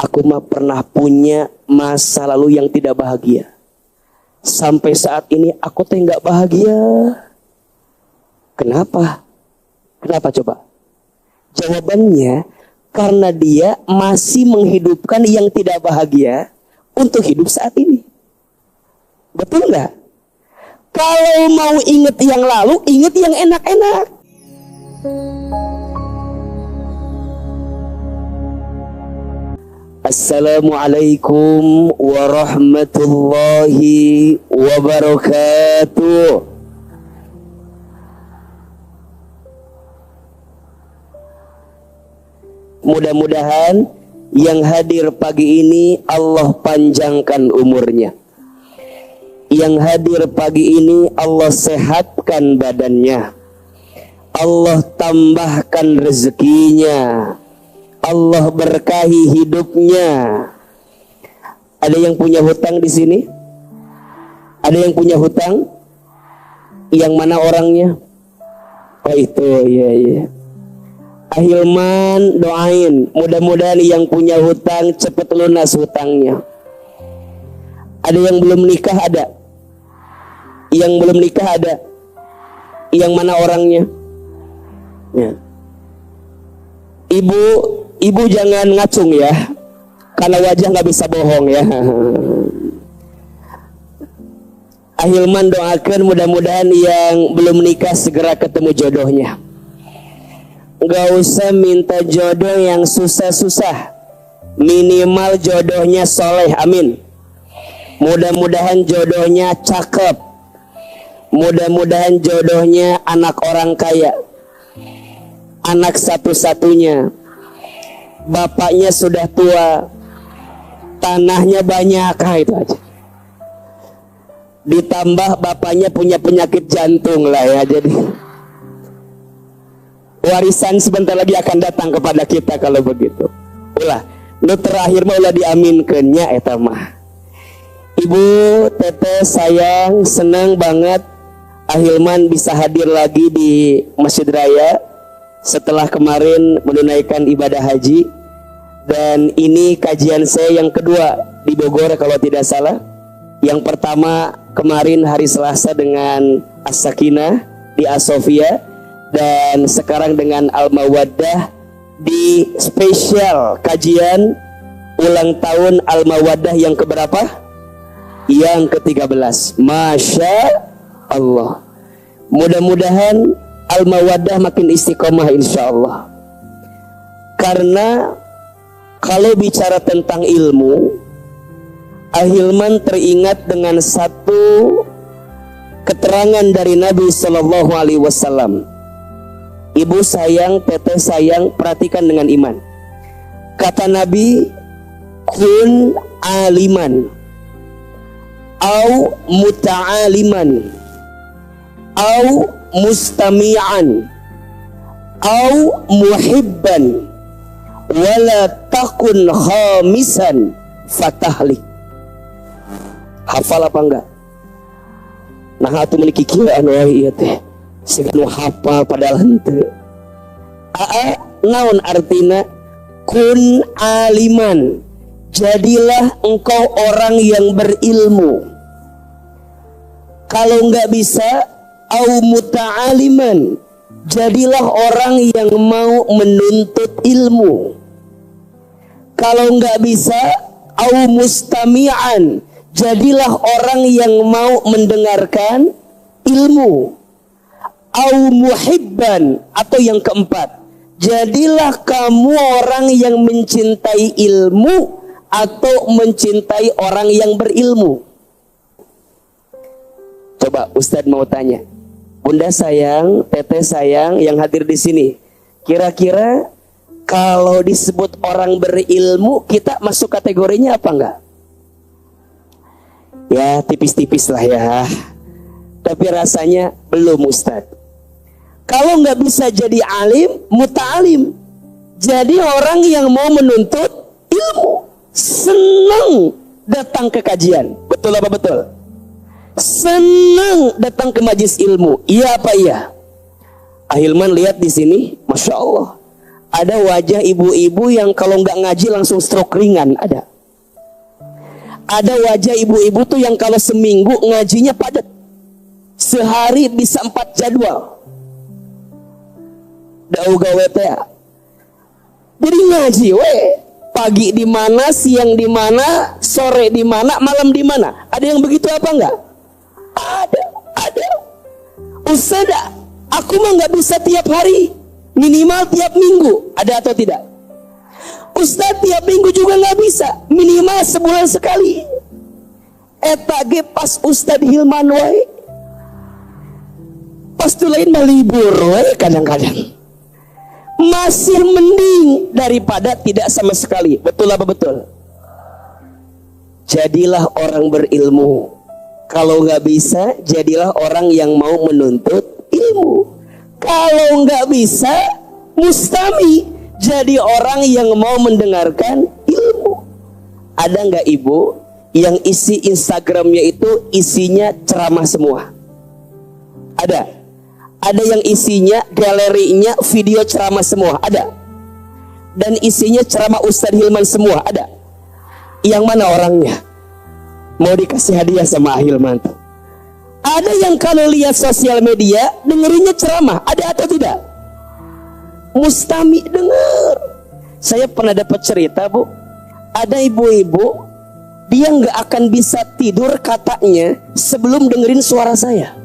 Aku mah pernah punya masa lalu yang tidak bahagia. Sampai saat ini aku teh nggak bahagia. Kenapa? Kenapa coba? Jawabannya, karena dia masih menghidupkan yang tidak bahagia untuk hidup saat ini. Betul nggak? Kalau mau ingat yang lalu, ingat yang enak-enak. Assalamualaikum warahmatullahi wabarakatuh. Mudah-mudahan yang hadir pagi ini Allah panjangkan umurnya. Yang hadir pagi ini Allah sehatkan badannya. Allah tambahkan rezekinya. Allah berkahi hidupnya. Ada yang punya hutang di sini? Ada yang punya hutang? Yang mana orangnya? Oh itu, iya. Ahilman doain, mudah-mudahan yang punya hutang cepat lunas hutangnya. Ada yang belum nikah? Ada. Yang belum nikah ada. Yang mana orangnya? Ya. Ibu jangan ngacung ya, karena wajah nggak bisa bohong ya. Ahilman doakan mudah-mudahan yang belum nikah segera ketemu jodohnya. Nggak usah minta jodoh yang susah-susah, minimal jodohnya soleh, amin. Mudah-mudahan jodohnya cakep, mudah-mudahan jodohnya anak orang kaya, anak satu-satunya, bapaknya sudah tua, tanahnya banyak, itu aja. Ditambah bapaknya punya penyakit jantung lah ya, jadi warisan sebentar lagi akan datang kepada kita kalau begitu. Ulah, nu terakhir mah ulah diaminkeunnya eta mah. Ibu, teteh sayang, senang banget Ahilman bisa hadir lagi di Masjid Raya setelah kemarin menunaikan ibadah haji. Dan ini kajian saya yang kedua di Bogor kalau tidak salah. Yang pertama kemarin hari Selasa dengan As-Sakinah di As-Sofia, dan sekarang dengan Al-Mawaddah di spesial kajian ulang tahun Al-Mawaddah yang keberapa? Yang ke-13. Masya Allah. Mudah-mudahan Al-Mawaddah makin istiqomah insya Allah. Karena kalau bicara tentang ilmu, Ahilman teringat dengan satu keterangan dari Nabi Sallallahu Alaihi Wasallam. Ibu sayang, teteh sayang, perhatikan dengan iman. Kata Nabi, kun aliman, au muta'aliman, au mustami'an, au muhibban, wala takun khamisan fatahlik. Hafal apa enggak? Nah atuh memiliki kiraan wae ieu teh. Segala hafal padahal henteu. Naon artina? Kun aliman, jadilah engkau orang yang berilmu. Kalau enggak bisa, au muta'aliman, jadilah orang yang mau menuntut ilmu. Kalau enggak bisa, au mustami'an, jadilah orang yang mau mendengarkan ilmu. Au muhibban, atau yang keempat, jadilah kamu orang yang mencintai ilmu atau mencintai orang yang berilmu. Coba Ustadz mau tanya, Bunda sayang, Teteh sayang yang hadir di sini, kira-kira kalau disebut orang berilmu kita masuk kategorinya apa enggak? Ya tipis-tipis lah ya, tapi rasanya belum Ustadz. Kalau nggak bisa jadi alim, muta'alim, jadi orang yang mau menuntut ilmu, senang datang ke kajian. Betul apa betul? Senang datang ke majlis ilmu. Iya apa iya? Ahilman lihat di sini, masya Allah, Ada wajah ibu-ibu yang kalau nggak ngaji langsung stroke ringan, ada. Ada wajah ibu-ibu tuh yang kalau seminggu ngajinya padat, sehari bisa 4 jadwal. Dau gawe teh. Jadi ngaji we, pagi di mana, siang di mana, sore di mana, malam di mana. Ada yang begitu apa enggak? Ada. Ustaz, aku mah nggak bisa tiap hari, minimal tiap minggu. Ada atau tidak? Ustaz, tiap minggu juga nggak bisa, minimal sebulan sekali. Eta ge pas Ustaz Hilman wae, pas tu lain mah libur wae kadang-kadang. Masih mending daripada tidak sama sekali. Betul apa betul? Jadilah orang berilmu. Kalau nggak bisa, jadilah orang yang mau menuntut ilmu. Kalau nggak bisa, mustami, jadi orang yang mau mendengarkan ilmu. Ada nggak ibu yang isi Instagramnya itu isinya ceramah semua? Ada. Ada yang isinya galerinya video ceramah semua, ada. Dan isinya ceramah Ustadz Hilman semua, ada. Yang mana orangnya? Mau dikasih hadiah sama Hilman tuh. Ada yang kalau lihat sosial media dengerinnya ceramah, ada atau tidak? Mustami denger. Saya pernah dapat cerita, Bu. Ada ibu-ibu, dia nggak akan bisa tidur katanya sebelum dengerin suara saya.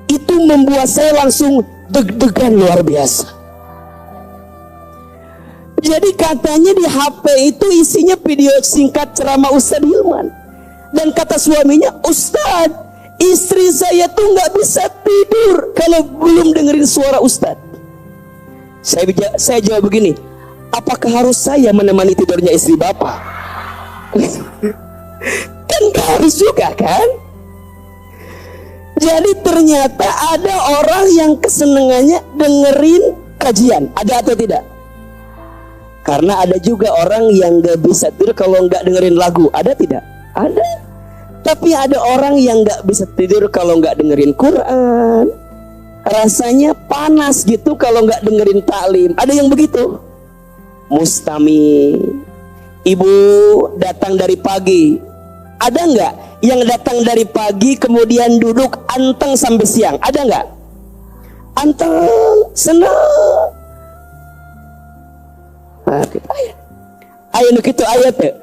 Itu membuat saya langsung deg-degan luar biasa. Jadi katanya di HP itu isinya video singkat ceramah Ustadz Hilman. Dan kata suaminya, Ustadz, istri saya tuh nggak bisa tidur kalau belum dengerin suara Ustadz. Saya jawab begini, apakah harus saya menemani tidurnya istri bapak? Kan gak harus juga kan? Jadi ternyata ada orang yang kesenangannya dengerin kajian, ada atau tidak? Karena ada juga orang yang gak bisa tidur kalau gak dengerin lagu, ada tidak? Ada. Tapi ada orang yang gak bisa tidur kalau gak dengerin Quran. Rasanya panas gitu kalau gak dengerin taklim. Ada yang begitu. Mustami. Ibu datang dari pagi, ada nggak yang datang dari pagi kemudian duduk anteng sampai siang? Ada nggak? Anteng, senang. Nah, ayat itu ayat tuh.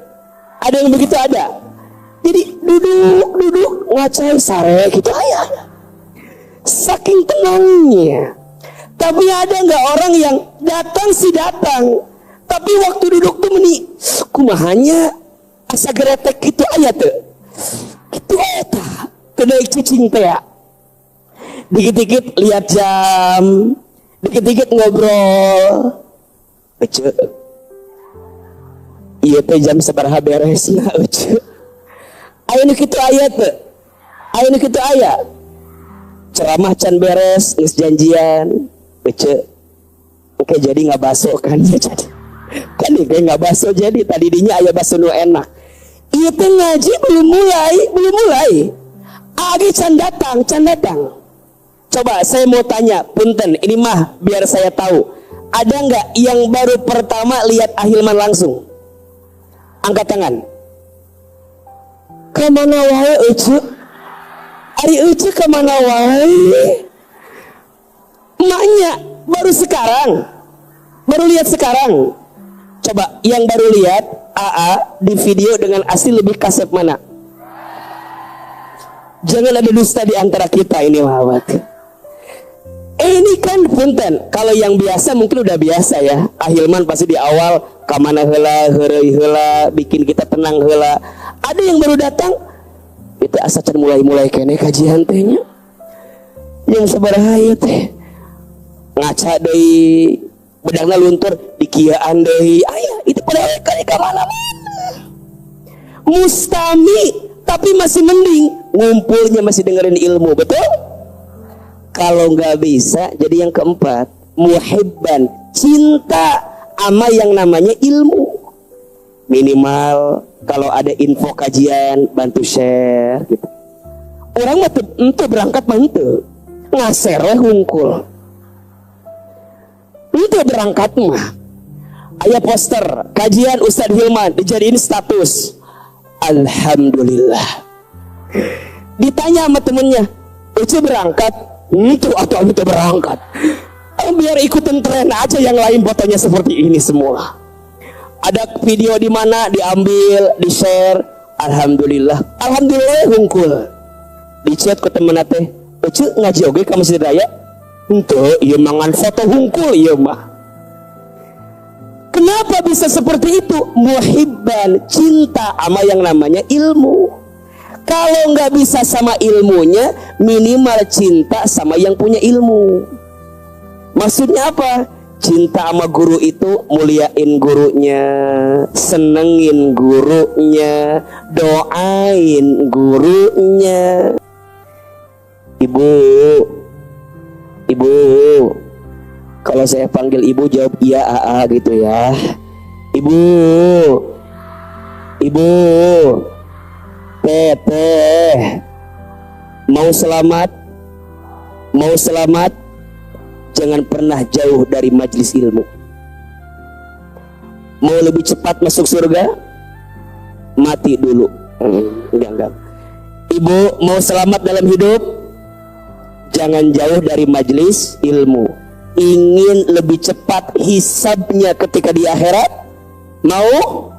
Ada yang begitu ada. Jadi duduk ngacai sare gitu ayat. Saking tenangnya. Tapi ada nggak orang yang datang sih datang, tapi waktu duduk tuh meni kumahanya asa geretek gitu ayat tuh. Gitu eta kedai cicing teh. Dikit-dikit lihat jam, dikit-dikit ngobrol. Ece. Iya teh jam sabaraha beresna ece. Aya nu kitu ayat teh. Aya nu kitu aya. Ceramah can beres, geus janjian. Ece. Oke jadi nggak baso kan ya jadi. Kan nih kayak nggak baso jadi tadi dinya aya baso nu enak. Iya teh ngaji belum mulai. Agi can datang. Coba saya mau tanya, punten, ini mah biar saya tahu. Ada nggak yang baru pertama lihat Ahilman langsung? Angkat tangan. Kemana wae Ucu? Ari Ucu kemana wae? Emaknya baru sekarang, baru lihat sekarang. Coba yang baru lihat AA di video dengan asli lebih kasep mana? Jangan ada dusta di antara kita ini, Muhammad. Ini kan punten, kalau yang biasa mungkin udah biasa ya. Ahilman pasti di awal kamana heula, heureuy heula, bikin kita tenang heula. Ada yang baru datang, itu asa can mulai kene kajian tehnya. Yang sabaraha ieu teh. Ngaca deui, bedangna luntur dikieuan deui. Aya, itu pada kali ka mana-mana. Mustami, tapi masih mending ngumpulnya masih dengerin ilmu, betul? Kalau nggak bisa, jadi yang keempat, muhibban, cinta ama yang namanya ilmu. Minimal kalau ada info kajian bantu share gitu. Orang mah ente berangkat mah ente ngaser we hungkul. Ente berangkat mah aya poster kajian Ustadz Hilman dijadiin status. Alhamdulillah. Ditanya sama temennya, Ucu berangkat? Itu atau ente berangkat? Biar ikutin tren aja yang lain fotonya seperti ini semua. Ada video di mana diambil, di share. Alhamdulillah, alhamdulillah hungkul. Di chat ke temen teh, Ucu ngaji oge ka Masjid Raya? Henteu, ieu mangan foto hungkul ieu mah. Kenapa bisa seperti itu? Muhibban, cinta sama yang namanya ilmu. Kalau nggak bisa sama ilmunya, minimal cinta sama yang punya ilmu. Maksudnya apa? Cinta sama guru itu muliain gurunya, senengin gurunya, doain gurunya. Ibu, kalau saya panggil ibu jawab iya aa gitu ya. Ibu, teteh, mau selamat, jangan pernah jauh dari majelis ilmu. Mau lebih cepat masuk surga, mati dulu. Enggak. Ibu mau selamat dalam hidup, jangan jauh dari majelis ilmu. Ingin lebih cepat hisabnya ketika di akhirat, mau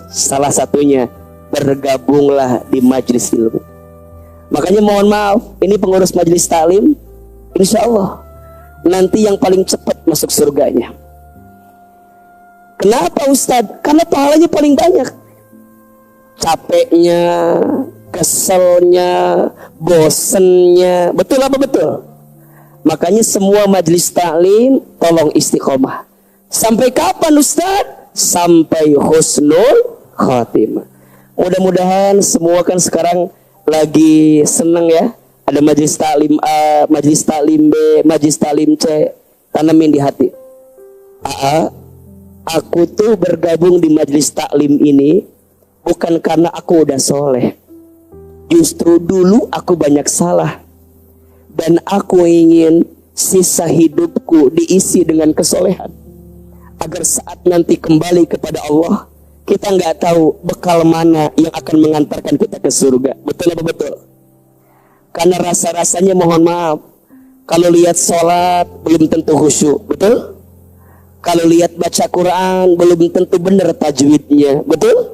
salah satunya bergabunglah di majelis ilmu. Makanya mohon maaf, ini pengurus majelis taklim, insya Allah nanti yang paling cepat masuk surganya. Kenapa Ustadz? Karena pahalanya paling banyak. Capeknya, keselnya, bosennya, betul apa betul? Makanya semua majelis taklim tolong istiqomah. Sampai kapan Ustadz? Sampai husnul khatimah. Mudah-mudahan semua kan sekarang lagi seneng ya. Ada majelis taklim A, majelis taklim B, majelis taklim C. Tanamin di hati. Aku tuh bergabung di majelis taklim ini bukan karena aku udah soleh. Justru dulu aku banyak salah. Dan aku ingin sisa hidupku diisi dengan kesolehan. Agar saat nanti kembali kepada Allah, kita nggak tahu bekal mana yang akan mengantarkan kita ke surga. Betul apa betul? Karena rasa-rasanya mohon maaf, kalau lihat sholat belum tentu khusyuk, betul? Kalau lihat baca Quran belum tentu benar tajwidnya, betul?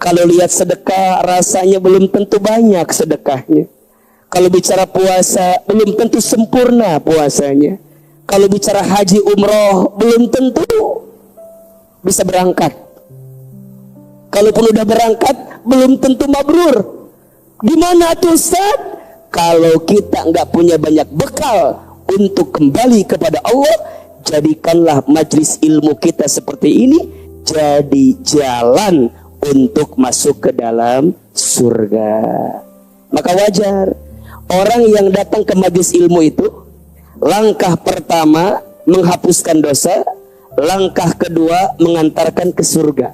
Kalau lihat sedekah rasanya belum tentu banyak sedekahnya. Kalau bicara puasa belum tentu sempurna puasanya. Kalau bicara haji umroh belum tentu bisa berangkat. Kalaupun udah berangkat belum tentu mabrur. Gimana tuh Ustaz? Kalau kita nggak punya banyak bekal untuk kembali kepada Allah, jadikanlah majelis ilmu kita seperti ini jadi jalan untuk masuk ke dalam surga. Maka wajar orang yang datang ke majelis ilmu itu, langkah pertama menghapuskan dosa, langkah kedua mengantarkan ke surga.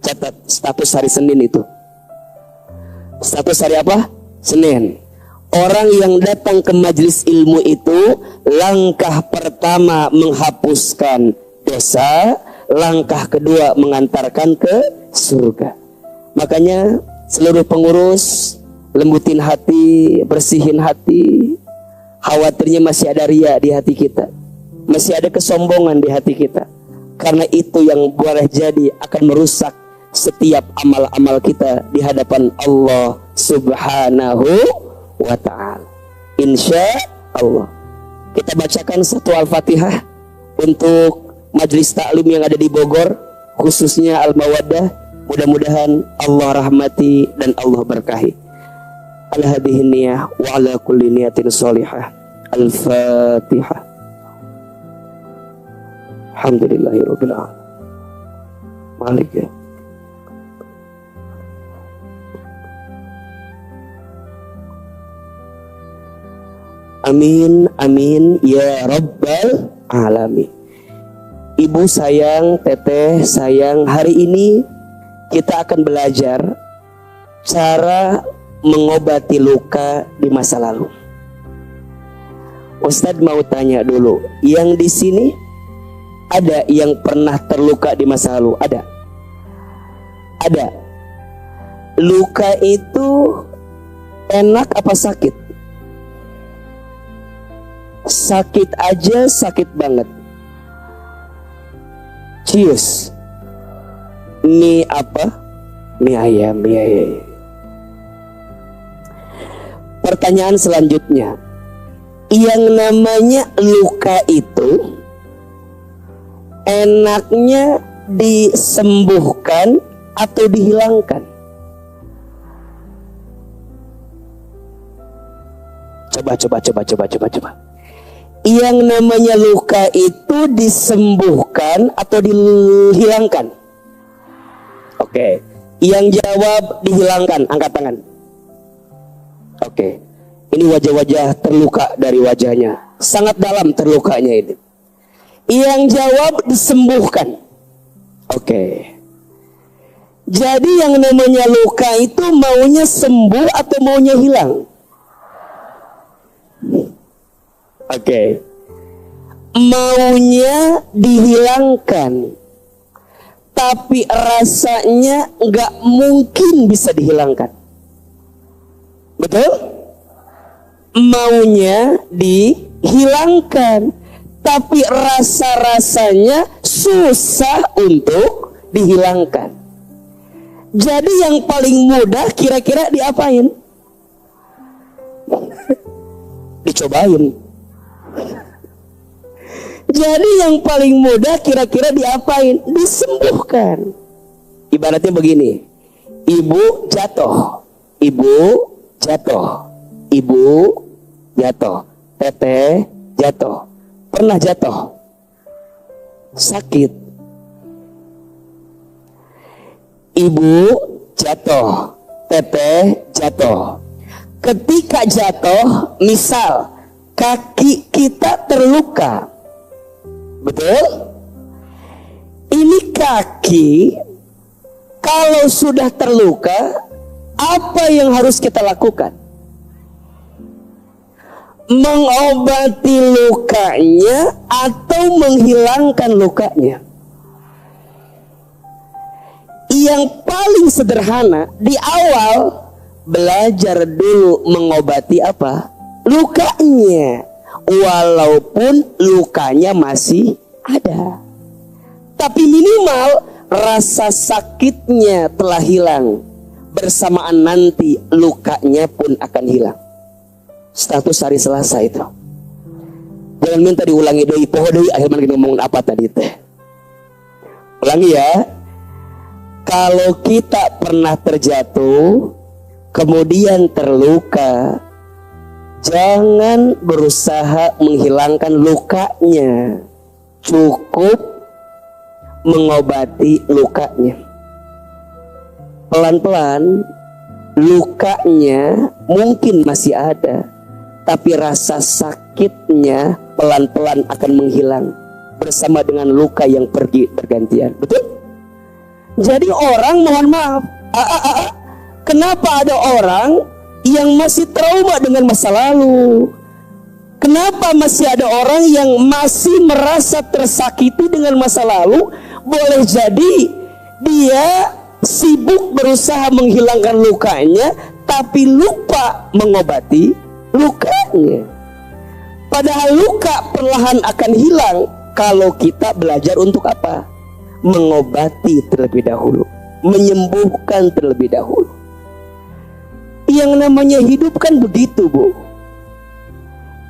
Catat status hari Senin itu. Status hari apa? Senin. Orang yang datang ke majelis ilmu itu, langkah pertama menghapuskan dosa, langkah kedua mengantarkan ke surga. Makanya seluruh pengurus lembutin hati, bersihin hati. Khawatirnya masih ada ria di hati kita, masih ada kesombongan di hati kita. Karena itu yang boleh jadi akan merusak setiap amal-amal kita di hadapan Allah Subhanahu wa ta'ala. Insya Allah kita bacakan satu Al-Fatihah untuk majelis taklim yang ada di Bogor, khususnya Al-Mawaddah. Mudah-mudahan Allah rahmati dan Allah berkahi. Ala hadhihi niyah wa ala kulli niyatin sholihah. Al-Fatihah. Alhamdulillahirabbil alamin. Malik ya. Amin, amin, ya Rabbal Alamin. Ibu sayang, teteh sayang, hari ini kita akan belajar cara mengobati luka di masa lalu. Ustadz mau tanya dulu, yang di sini ada yang pernah terluka di masa lalu? Ada? Ada. Luka itu enak apa sakit? Sakit aja, sakit banget. Cius. Mie apa? Mie ayam, mie ayam. Pertanyaan selanjutnya, yang namanya luka itu enaknya disembuhkan atau dihilangkan? Coba. Yang namanya luka itu disembuhkan atau dihilangkan? Oke. Yang jawab dihilangkan, angkat tangan. Oke. Ini wajah-wajah terluka dari wajahnya. Sangat dalam terlukanya ini. Yang jawab disembuhkan. Oke. Jadi yang namanya luka itu maunya sembuh atau maunya hilang? Oke. Maunya dihilangkan, tapi rasanya nggak mungkin bisa dihilangkan. Betul? Maunya dihilangkan, tapi rasa-rasanya susah untuk dihilangkan. Jadi yang paling mudah kira-kira diapain? Dicobain. Jadi yang paling mudah kira-kira diapain? Disembuhkan. Ibaratnya begini, ibu jatuh, teteh jatuh, pernah jatuh, sakit. Ibu jatuh, teteh jatuh. Ketika jatuh, misal kaki kita terluka, betul? Ini kaki kalau sudah terluka, apa yang harus kita lakukan? Mengobati lukanya atau menghilangkan lukanya? Yang paling sederhana di awal, belajar dulu mengobati apa? Lukanya. Walaupun lukanya masih ada, tapi minimal rasa sakitnya telah hilang. Bersamaan nanti lukanya pun akan hilang. Status hari Selasa itu. Jangan minta diulangi doi, poho doi akhirnya kita ngomongin apa tadi teh. Ulangi ya. Kalau kita pernah terjatuh, kemudian terluka, jangan berusaha menghilangkan lukanya. Cukup mengobati lukanya. Pelan-pelan lukanya mungkin masih ada, tapi rasa sakitnya pelan-pelan akan menghilang bersama dengan luka yang pergi bergantian. Betul? Jadi orang, mohon maaf, kenapa ada orang yang masih trauma dengan masa lalu? Kenapa masih ada orang yang masih merasa tersakiti dengan masa lalu? Boleh jadi dia sibuk berusaha menghilangkan lukanya, tapi lupa mengobati lukanya. Padahal luka perlahan akan hilang kalau kita belajar untuk apa? Mengobati terlebih dahulu, menyembuhkan terlebih dahulu. Yang namanya hidup kan begitu, Bu.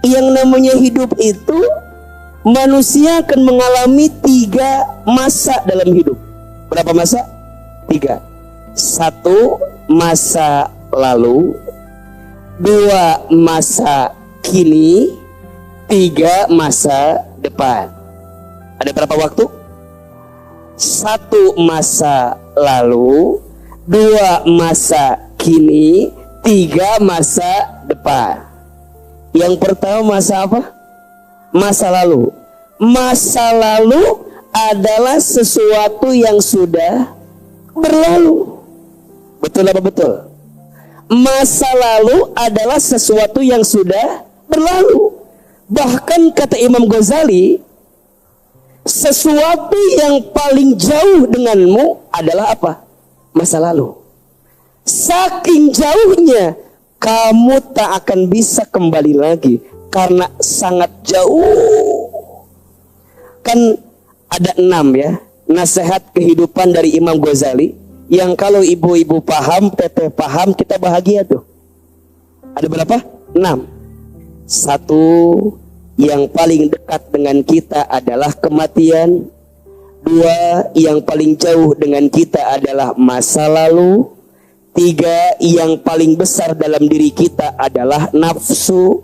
Yang namanya hidup itu, manusia akan mengalami 3 masa dalam hidup. Berapa masa? 3. 1 masa lalu, 2 masa kini, 3 masa depan. Ada berapa waktu? 1 masa lalu, 2 masa kini, 3 masa depan. Yang pertama masa apa? Masa lalu. Masa lalu adalah sesuatu yang sudah berlalu. Betul apa betul? masa lalu adalah sesuatu yang sudah berlalu. Bahkan kata Imam Ghazali, sesuatu yang paling jauh denganmu adalah apa? Masa lalu. Saking jauhnya, kamu tak akan bisa kembali lagi karena sangat jauh. Kan ada 6 ya nasihat kehidupan dari Imam Ghazali yang kalau ibu-ibu paham, teteh paham, kita bahagia tuh. Ada berapa? 6. 1, yang paling dekat dengan kita adalah kematian. 2, yang paling jauh dengan kita adalah masa lalu. 3, yang paling besar dalam diri kita adalah nafsu.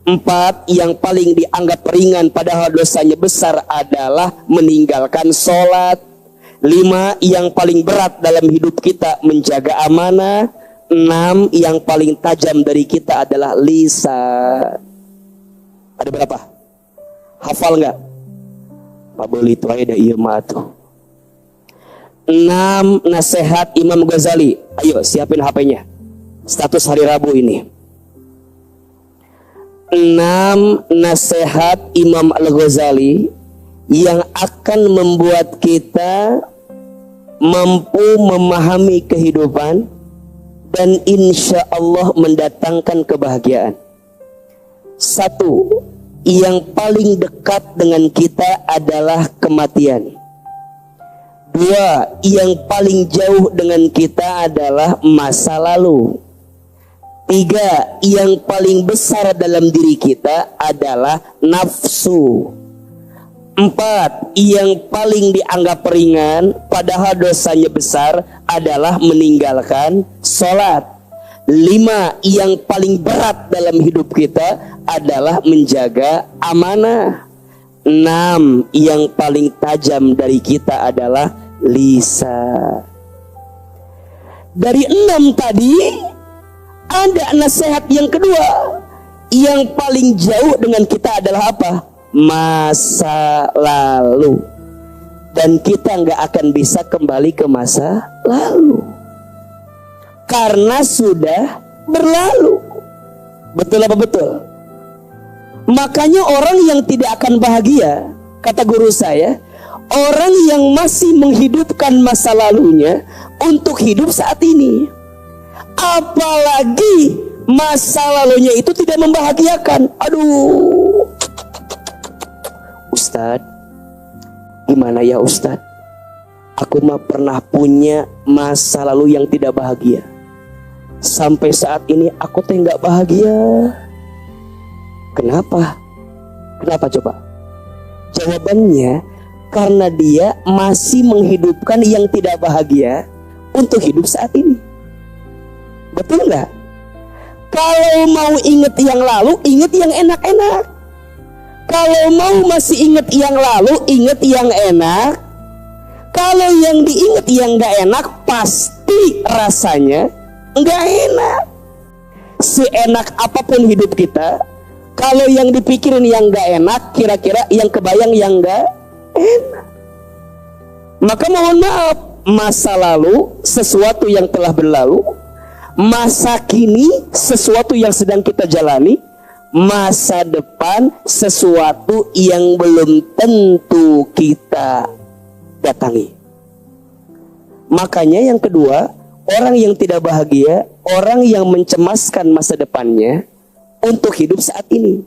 4, yang paling dianggap ringan padahal dosanya besar adalah meninggalkan sholat. 5, yang paling berat dalam hidup kita menjaga amanah. 6, yang paling tajam dari kita adalah lisan. Ada berapa? Hafal nggak? Pak Beli itu aja iya mah tuh. 6 nasihat Imam Ghazali. Ayo siapin HP-nya. Status hari Rabu ini. 6 nasihat Imam Al-Ghazali yang akan membuat kita mampu memahami kehidupan dan insya Allah mendatangkan kebahagiaan. 1, yang paling dekat dengan kita adalah kematian. 2, yang paling jauh dengan kita adalah masa lalu. 3, yang paling besar dalam diri kita adalah nafsu. 4, yang paling dianggap ringan padahal dosanya besar adalah meninggalkan sholat. 5, yang paling berat dalam hidup kita adalah menjaga amanah. 6, yang paling tajam dari kita adalah lisan. Dari 6 tadi ada nasihat yang kedua, yang paling jauh dengan kita adalah apa? Masa lalu. Dan kita nggak akan bisa kembali ke masa lalu karena sudah berlalu. Betul apa betul? Makanya orang yang tidak akan bahagia, kata guru saya, orang yang masih menghidupkan masa lalunya untuk hidup saat ini. Apalagi masa lalunya itu tidak membahagiakan. Aduh, Ustadz, gimana ya Ustadz? Aku mah pernah punya masa lalu yang tidak bahagia. Sampai saat ini aku teh nggak bahagia. Kenapa? Kenapa coba? Jawabannya karena dia masih menghidupkan yang tidak bahagia untuk hidup saat ini. Betul nggak? Kalau mau inget yang lalu, inget yang enak-enak. Kalau mau masih inget yang lalu, inget yang enak. Kalau yang diinget yang nggak enak, pasti rasanya nggak enak. Seenak apapun hidup kita, kalau yang dipikirin yang nggak enak, kira-kira yang kebayang yang nggak enak. Maka mohon maaf, masa lalu sesuatu yang telah berlalu, masa kini sesuatu yang sedang kita jalani, masa depan sesuatu yang belum tentu kita datangi. Makanya yang kedua, orang yang tidak bahagia, orang yang mencemaskan masa depannya untuk hidup saat ini.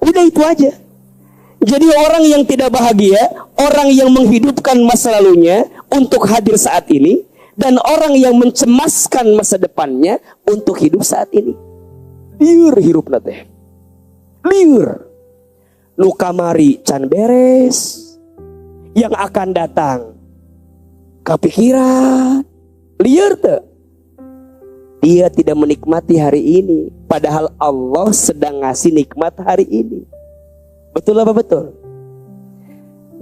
Udah itu aja. Jadi orang yang tidak bahagia, orang yang menghidupkan masa lalunya untuk hadir saat ini, dan orang yang mencemaskan masa depannya untuk hidup saat ini. Liur hirup nate. Liur. Nu kamari can beres. Yang akan datang kepikiran. Liur tuh. Dia tidak menikmati hari ini, padahal Allah sedang ngasih nikmat hari ini. Betul apa betul?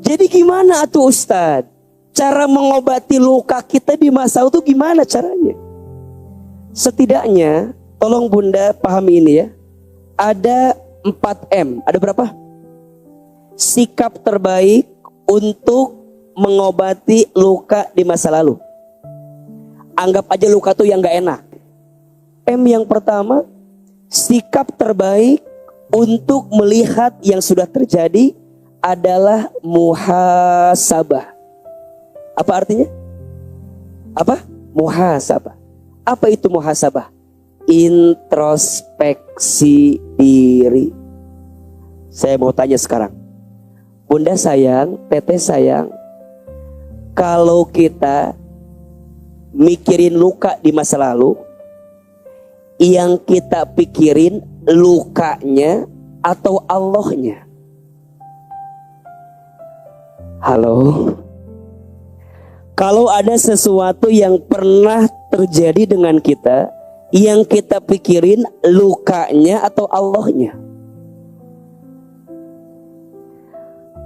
Jadi gimana atuh Ustadz? Cara mengobati luka kita di masa itu gimana caranya? Setidaknya, tolong Bunda pahami ini ya. Ada 4M. Ada berapa? Sikap terbaik untuk mengobati luka di masa lalu. Anggap aja luka tuh yang gak enak. M yang pertama, sikap terbaik untuk melihat yang sudah terjadi adalah muhasabah. Apa artinya? Apa? Muhasabah. Apa itu muhasabah? Introspeksi diri. Saya mau tanya sekarang, Bunda sayang, Teteh sayang, kalau kita mikirin luka di masa lalu, yang kita pikirin lukanya atau Allahnya? Halo? Kalau ada sesuatu yang pernah terjadi dengan kita, yang kita pikirin lukanya atau Allahnya?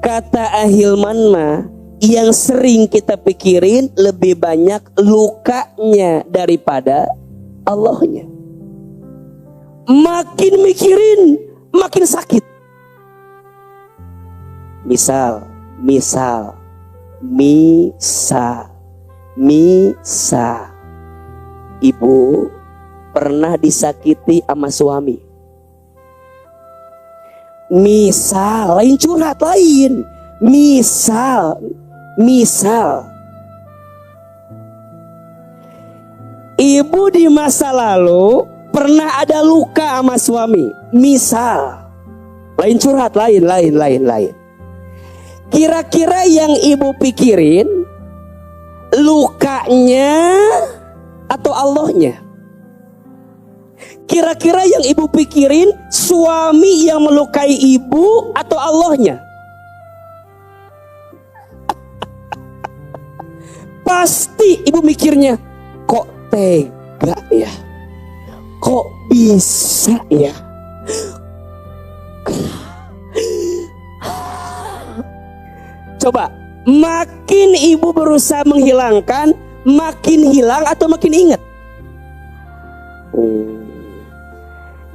Kata Ahilman mah, yang sering kita pikirin lebih banyak lukanya daripada Allahnya. Makin mikirin, makin sakit. Misal, ibu pernah disakiti sama suami. Misal, lain curhat lain. Misal, ibu di masa lalu pernah ada luka sama suami. Misal, lain curhat lain. Kira-kira yang ibu pikirin lukanya atau Allahnya? Kira-kira yang ibu pikirin suami yang melukai ibu atau Allahnya? Pasti ibu mikirnya, kok tega ya? Kok bisa ya? Coba, makin ibu berusaha menghilangkan, makin hilang atau makin ingat?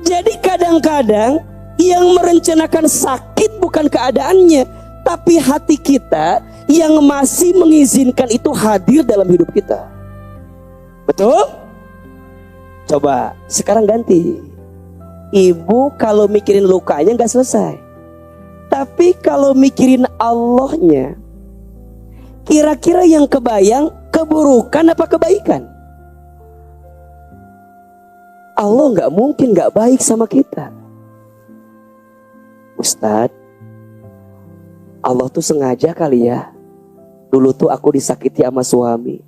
Jadi kadang-kadang yang merencanakan sakit bukan keadaannya, tapi hati kita yang masih mengizinkan itu hadir dalam hidup kita. Betul? Coba sekarang ganti. Ibu kalau mikirin lukanya gak selesai, tapi kalau mikirin Allahnya, kira-kira yang kebayang keburukan apa kebaikan? Allah gak mungkin gak baik sama kita. Ustadz, Allah tuh sengaja kali ya. Dulu tuh aku disakiti sama suami.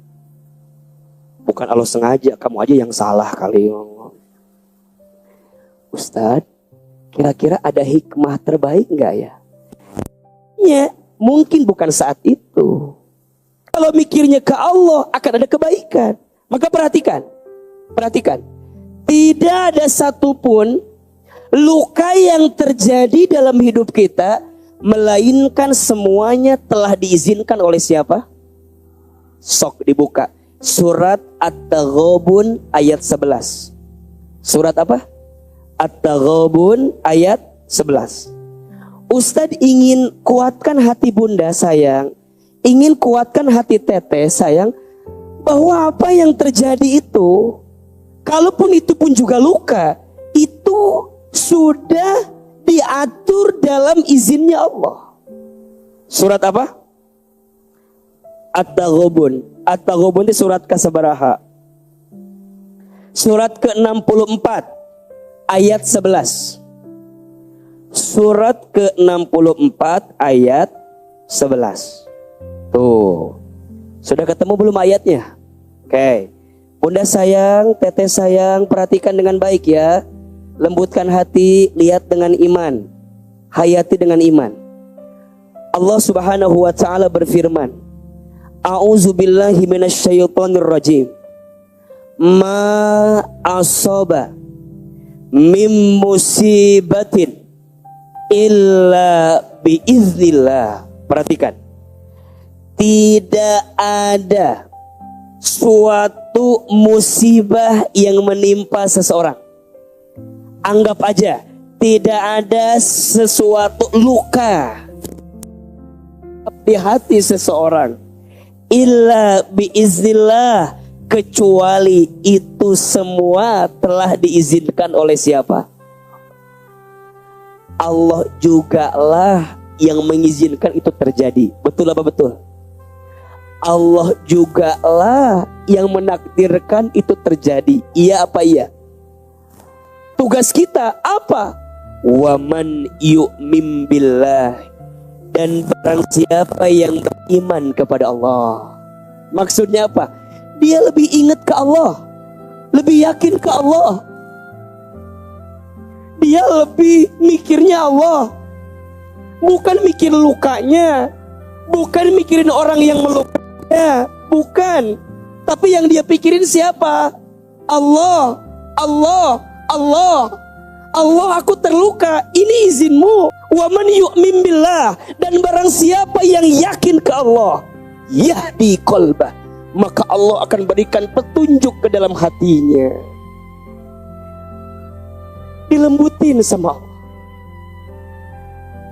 Bukan Allah sengaja, kamu aja yang salah kali. Ustadz, kira-kira ada hikmah terbaik gak ya? Ya, mungkin bukan saat itu. Kalau mikirnya ke Allah akan ada kebaikan. Maka perhatikan. Tidak ada satupun luka yang terjadi dalam hidup kita, melainkan semuanya telah diizinkan oleh siapa? Sok dibuka. Surat At-Taghabun ayat 11. Surat apa? At-Taghabun ayat 11. Ustadz ingin kuatkan hati bunda sayang, ingin kuatkan hati teteh sayang, bahwa apa yang terjadi itu, kalaupun itu pun juga luka, itu sudah diatur dalam izinnya Allah. Surat apa? At-Taghabun. At-Taghabun itu surat ke-sabaraha? Surat ke-64 ayat 11. Surat ke-64 ayat 11. Tuh. Sudah ketemu belum ayatnya? Oke. Bunda sayang, teteh sayang, perhatikan dengan baik ya. Lembutkan hati, lihat dengan iman, hayati dengan iman. Allah Subhanahu wa taala berfirman, A'udzubillahi minasyaitonir rajim. Ma asaba mim musibatin illa biiznillah. Perhatikan. Tidak ada suatu musibah yang menimpa seseorang. Anggap aja tidak ada sesuatu luka di hati seseorang illa biiznillah, kecuali itu semua telah diizinkan oleh siapa? Allah juga lah yang mengizinkan itu terjadi. Betul apa betul? Allah juga lah yang menakdirkan itu terjadi. Iya apa iya? Tugas kita apa? Waman yu'min billah, dan barang siapa yang beriman kepada Allah. Maksudnya apa? Dia lebih ingat ke Allah, lebih yakin ke Allah, dia lebih mikirnya Allah, bukan mikir lukanya, bukan mikirin orang yang melukanya, bukan. Tapi yang dia pikirin siapa? Allah, Allah, Allah. Allah, aku terluka, ini izinmu. Wa man yu'min billah, dan barang siapa yang yakin ke Allah, yahdi qalbah, maka Allah akan berikan petunjuk ke dalam hatinya. Dilembutin sama Allah,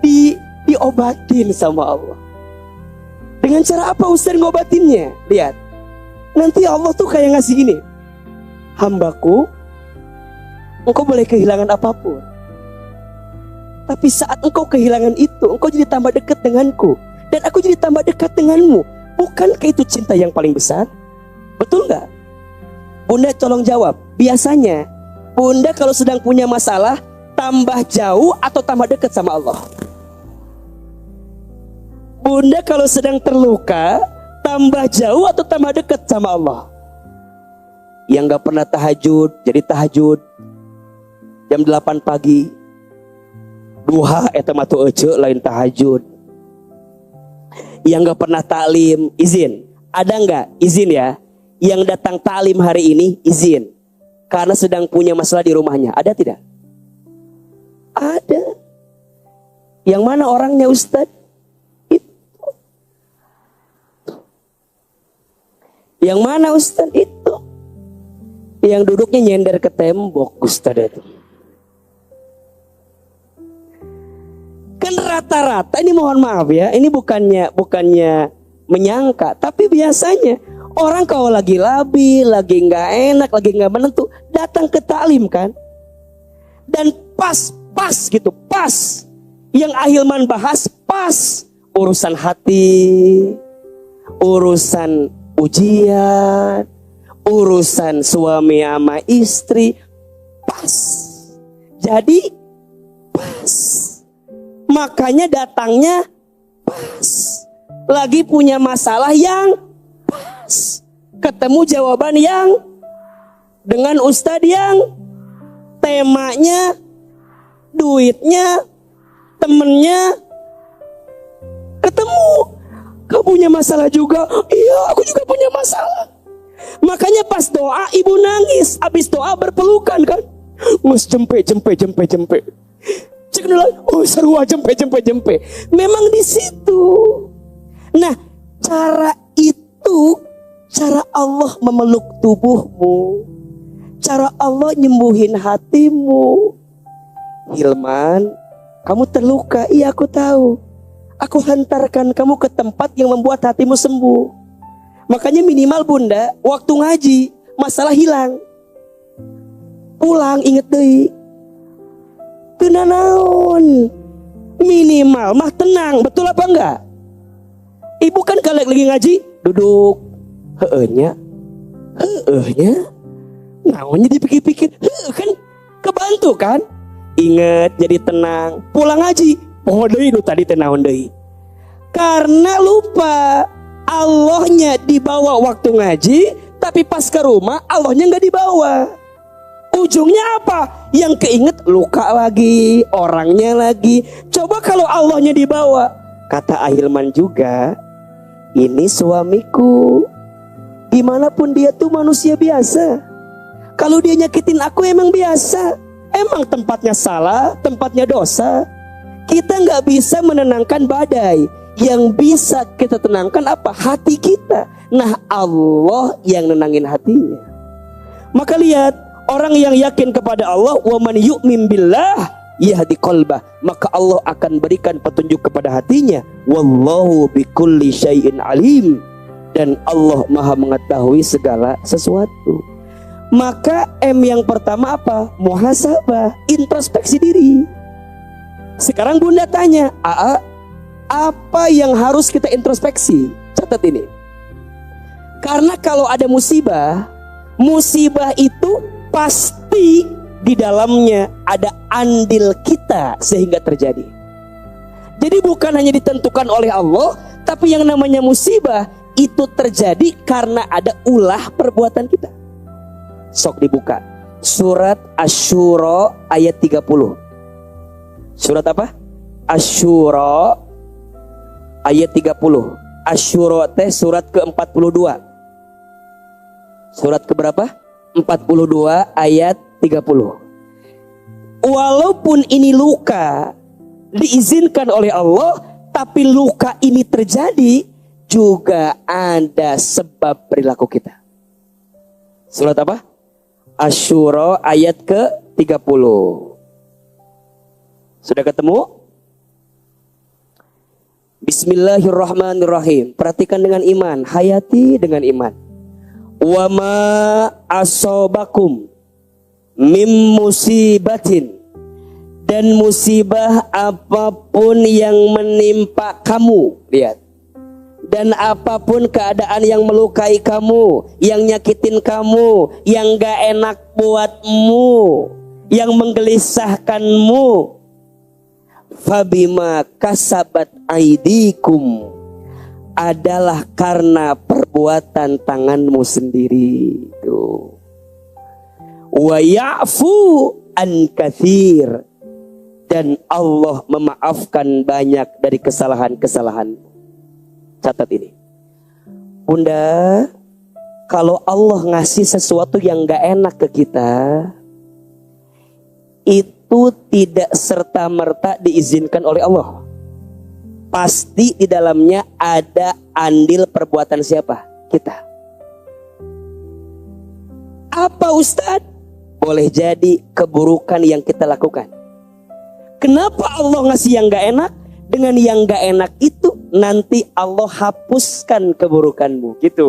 diobatin sama Allah. Dengan cara apa Ustaz ngobatinnya? Lihat, nanti Allah tuh kayak ngasih gini, hambaku, engkau boleh kehilangan apapun, tapi saat engkau kehilangan itu, engkau jadi tambah dekat denganku, dan aku jadi tambah dekat denganmu. Bukankah itu cinta yang paling besar? Betul nggak? Bunda tolong jawab. Biasanya Bunda kalau sedang punya masalah, tambah jauh atau tambah dekat sama Allah? Bunda kalau sedang terluka, tambah jauh atau tambah dekat sama Allah? Yang gak pernah tahajud, jadi tahajud jam 8 pagi. Duha eta mah teu ece lain tahajud. Yang gak pernah taklim, izin. Ada gak izin ya? Yang datang taklim hari ini izin karena sedang punya masalah di rumahnya. Ada tidak? Ada. Yang mana orangnya Ustadz? Itu. Yang mana Ustadz? Itu. Yang duduknya nyender ke tembok Ustadz itu. Kan rata-rata, ini mohon maaf ya, ini bukannya menyangka, tapi biasanya orang kalau lagi labil, lagi nggak enak, lagi nggak menentu, datang ke taklim kan, dan pas gitu, pas yang Ahilman bahas, pas urusan hati, urusan ujian, urusan suami sama istri, pas, jadi pas. Makanya datangnya pas. Lagi punya masalah yang pas. Ketemu jawaban yang dengan ustadz yang temanya, duitnya, temennya ketemu. Kau punya masalah juga? Iya, aku juga punya masalah. Makanya pas doa ibu nangis. Habis doa berpelukan kan. Ngus jempe. Cek dulu, oh sarua jempe. Memang di situ. Nah, cara itu, cara Allah memeluk tubuhmu, cara Allah nyembuhin hatimu. Hilman, kamu terluka, iya aku tahu. Aku hantarkan kamu ke tempat yang membuat hatimu sembuh. Makanya minimal Bunda, waktu ngaji, masalah hilang, pulang inget deui. Teu naon, minimal mah tenang, betul apa enggak? Ibu kan kalau lagi ngaji duduk, heehnya, naonnya dipikir-pikir, kan kebantu kan? Ingat jadi tenang, pulang ngaji, oh deui nu tadi teh naon deui. Karena lupa Allahnya dibawa waktu ngaji, tapi pas ke rumah Allahnya nggak dibawa. Ujungnya apa? Yang keinget luka lagi, orangnya lagi. Coba kalau Allahnya dibawa. Kata Ahilman juga, ini suamiku, dimanapun dia tuh manusia biasa. Kalau dia nyakitin aku emang biasa. Emang tempatnya salah, tempatnya dosa. Kita gak bisa menenangkan badai. Yang bisa kita tenangkan apa? Hati kita. Nah, Allah yang nenangin hatinya. Maka lihat, orang yang yakin kepada Allah, wa man yu'min billah yahdi qalbah, maka Allah akan berikan petunjuk kepada hatinya. Wallahu bikulli syai'in alim, dan Allah Maha mengetahui segala sesuatu. Maka M yang pertama apa? Muhasabah, introspeksi diri. Sekarang Bunda tanya, Aa, apa yang harus kita introspeksi? Catat ini. Karena kalau ada musibah, musibah itu pasti di dalamnya ada andil kita sehingga terjadi. Jadi bukan hanya ditentukan oleh Allah, tapi yang namanya musibah itu terjadi karena ada ulah perbuatan kita. Sok dibuka. Surat Asy-Syura ayat 30. Surat apa? Asy-Syura ayat 30. Asy-Syura teh surat ke-42. Surat keberapa? 42 ayat 30. Walaupun ini luka diizinkan oleh Allah, tapi luka ini terjadi juga ada sebab perilaku kita. Surat apa? Asy-Syura ayat ke-30. Sudah ketemu? Bismillahirrahmanirrahim. Perhatikan dengan iman, hayati dengan iman. Wa ma asobakum mim musibatin, dan musibah apapun yang menimpa kamu, lihat, dan apapun keadaan yang melukai kamu, yang nyakitin kamu, yang gak enak buatmu, yang menggelisahkanmu, fabima kasabat aidikum, adalah karena perbuatan tanganmu sendiri. Tuh. Wa ya'fu an katsir, dan Allah memaafkan banyak dari kesalahan-kesalahan. Catat ini, Bunda, kalau Allah ngasih sesuatu yang gak enak ke kita, itu tidak serta-merta diizinkan oleh Allah. Pasti di dalamnya ada andil perbuatan siapa? Kita. Apa Ustadz? Boleh jadi keburukan yang kita lakukan. Kenapa Allah ngasih yang gak enak? Dengan yang gak enak itu nanti Allah hapuskan keburukanmu, gitu.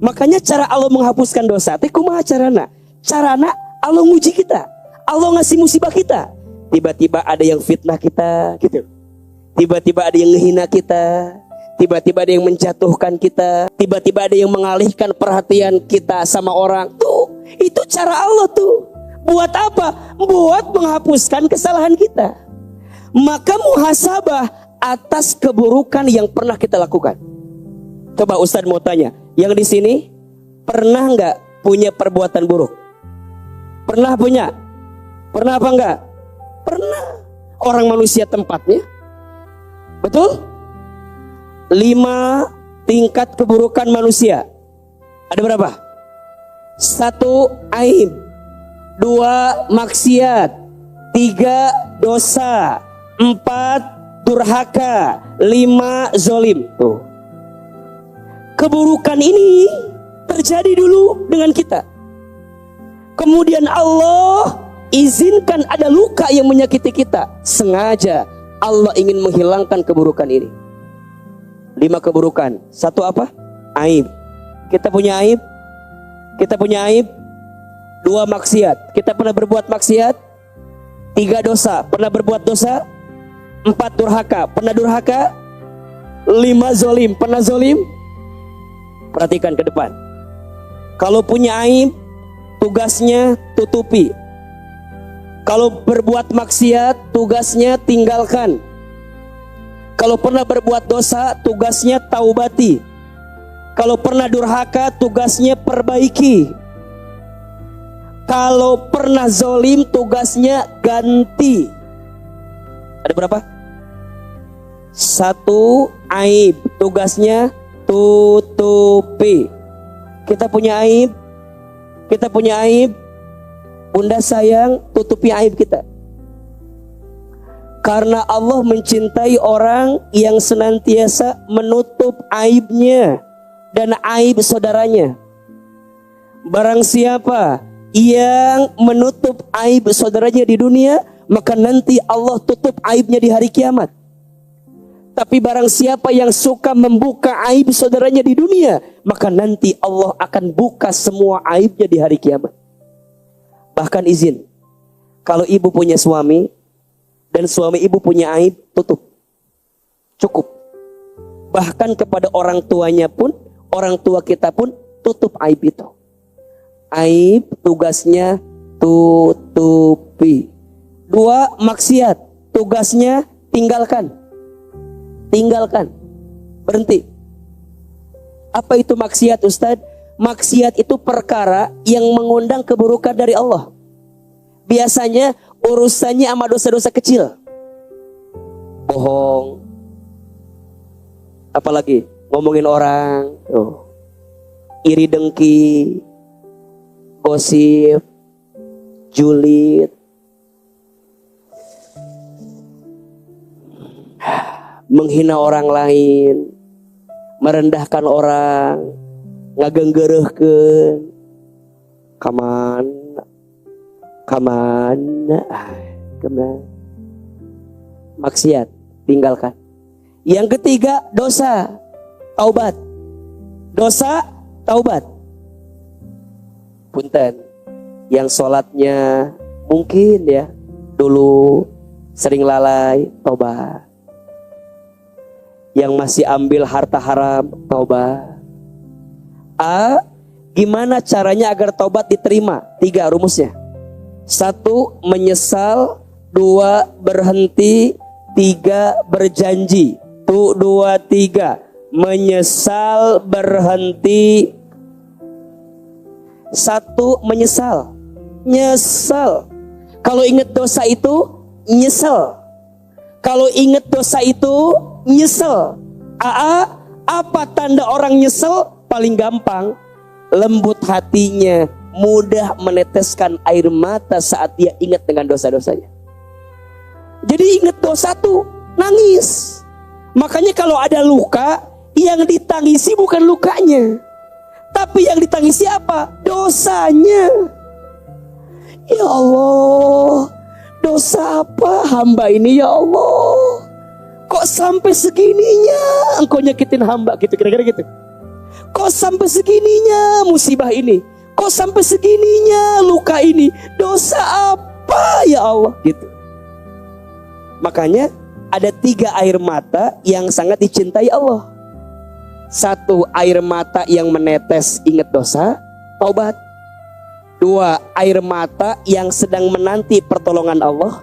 Makanya cara Allah menghapuskan dosa teh kumaha carana? Carana Allah nguji kita. Allah ngasih musibah kita. Tiba-tiba ada yang fitnah kita, gitu. Tiba-tiba ada yang ngehina kita. Tiba-tiba ada yang menjatuhkan kita. Tiba-tiba ada yang mengalihkan perhatian kita sama orang. Tuh, itu cara Allah tuh. Buat apa? Buat menghapuskan kesalahan kita. Maka muhasabah atas keburukan yang pernah kita lakukan. Coba Ustadz mau tanya, yang di sini pernah nggak punya perbuatan buruk? Pernah punya? Pernah apa enggak? Pernah. Orang manusia tempatnya. Betul? 5 tingkat keburukan manusia. Ada berapa? 1 aib, 2 maksiat, 3 dosa, 4 durhaka, 5 zolim. Tuh. Keburukan ini terjadi dulu dengan kita. Kemudian Allah izinkan ada luka yang menyakiti kita. Sengaja Allah ingin menghilangkan keburukan ini. 5 keburukan. 1 apa? Aib. Kita punya aib. Kita punya aib. 2 maksiat. Kita pernah berbuat maksiat. 3 dosa. Pernah berbuat dosa. 4 durhaka. Pernah durhaka. 5 zolim. Pernah zolim. Perhatikan ke depan. Kalau punya aib, tugasnya tutupi. Kalau berbuat maksiat, tugasnya tinggalkan. Kalau pernah berbuat dosa, tugasnya taubati. Kalau pernah durhaka, tugasnya perbaiki. Kalau pernah zolim, tugasnya ganti. Ada berapa? 1 aib, tugasnya tutupi. Kita punya aib. Kita punya aib. Bunda sayang, tutupi aib kita. Karena Allah mencintai orang yang senantiasa menutup aibnya dan aib saudaranya. Barang siapa yang menutup aib saudaranya di dunia, maka nanti Allah tutup aibnya di hari kiamat. Tapi barang siapa yang suka membuka aib saudaranya di dunia, maka nanti Allah akan buka semua aibnya di hari kiamat. Bahkan izin, kalau ibu punya suami dan suami ibu punya aib, tutup. Cukup. Bahkan kepada orang tuanya pun, orang tua kita pun tutup aib itu. Aib tugasnya tutupi. 2, maksiat, tugasnya tinggalkan. Tinggalkan. Berhenti. Apa itu maksiat, Ustadz? Maksiat itu perkara yang mengundang keburukan dari Allah. Biasanya urusannya sama dosa-dosa kecil. Bohong. Apalagi ngomongin orang. Iri dengki. Gosip. Julid. Menghina orang lain, merendahkan orang, ngagenggereuhkeun, kamana, maksiat, tinggalkan. Yang ketiga, dosa, taubat. Dosa, taubat. Punten, yang sholatnya mungkin ya dulu sering lalai, taubat. Yang masih ambil harta haram, taubat. Gimana caranya agar taubat diterima? 3 rumusnya. 1, menyesal. 2, berhenti. 3, berjanji. 2, 3. Menyesal, berhenti. 1, menyesal. Nyesal. Kalau ingat dosa itu, nyesel. Kalau ingat dosa itu, nyesel. Apa tanda orang nyesel? Paling gampang, lembut hatinya, mudah meneteskan air mata saat dia ingat dengan dosa-dosanya. Jadi ingat dosa tuh, nangis. Makanya kalau ada luka, yang ditangisi bukan lukanya, tapi yang ditangisi apa? Dosanya. Ya Allah, dosa apa hamba ini ya Allah? Kok sampai segininya engkau nyakitin hamba gitu, kira-kira gitu. Kok sampai segininya musibah ini? Kok sampai segininya luka ini? Dosa apa ya Allah? Gitu. Makanya ada 3 air mata yang sangat dicintai Allah. 1, air mata yang menetes ingat dosa, taubat. 2, air mata yang sedang menanti pertolongan Allah.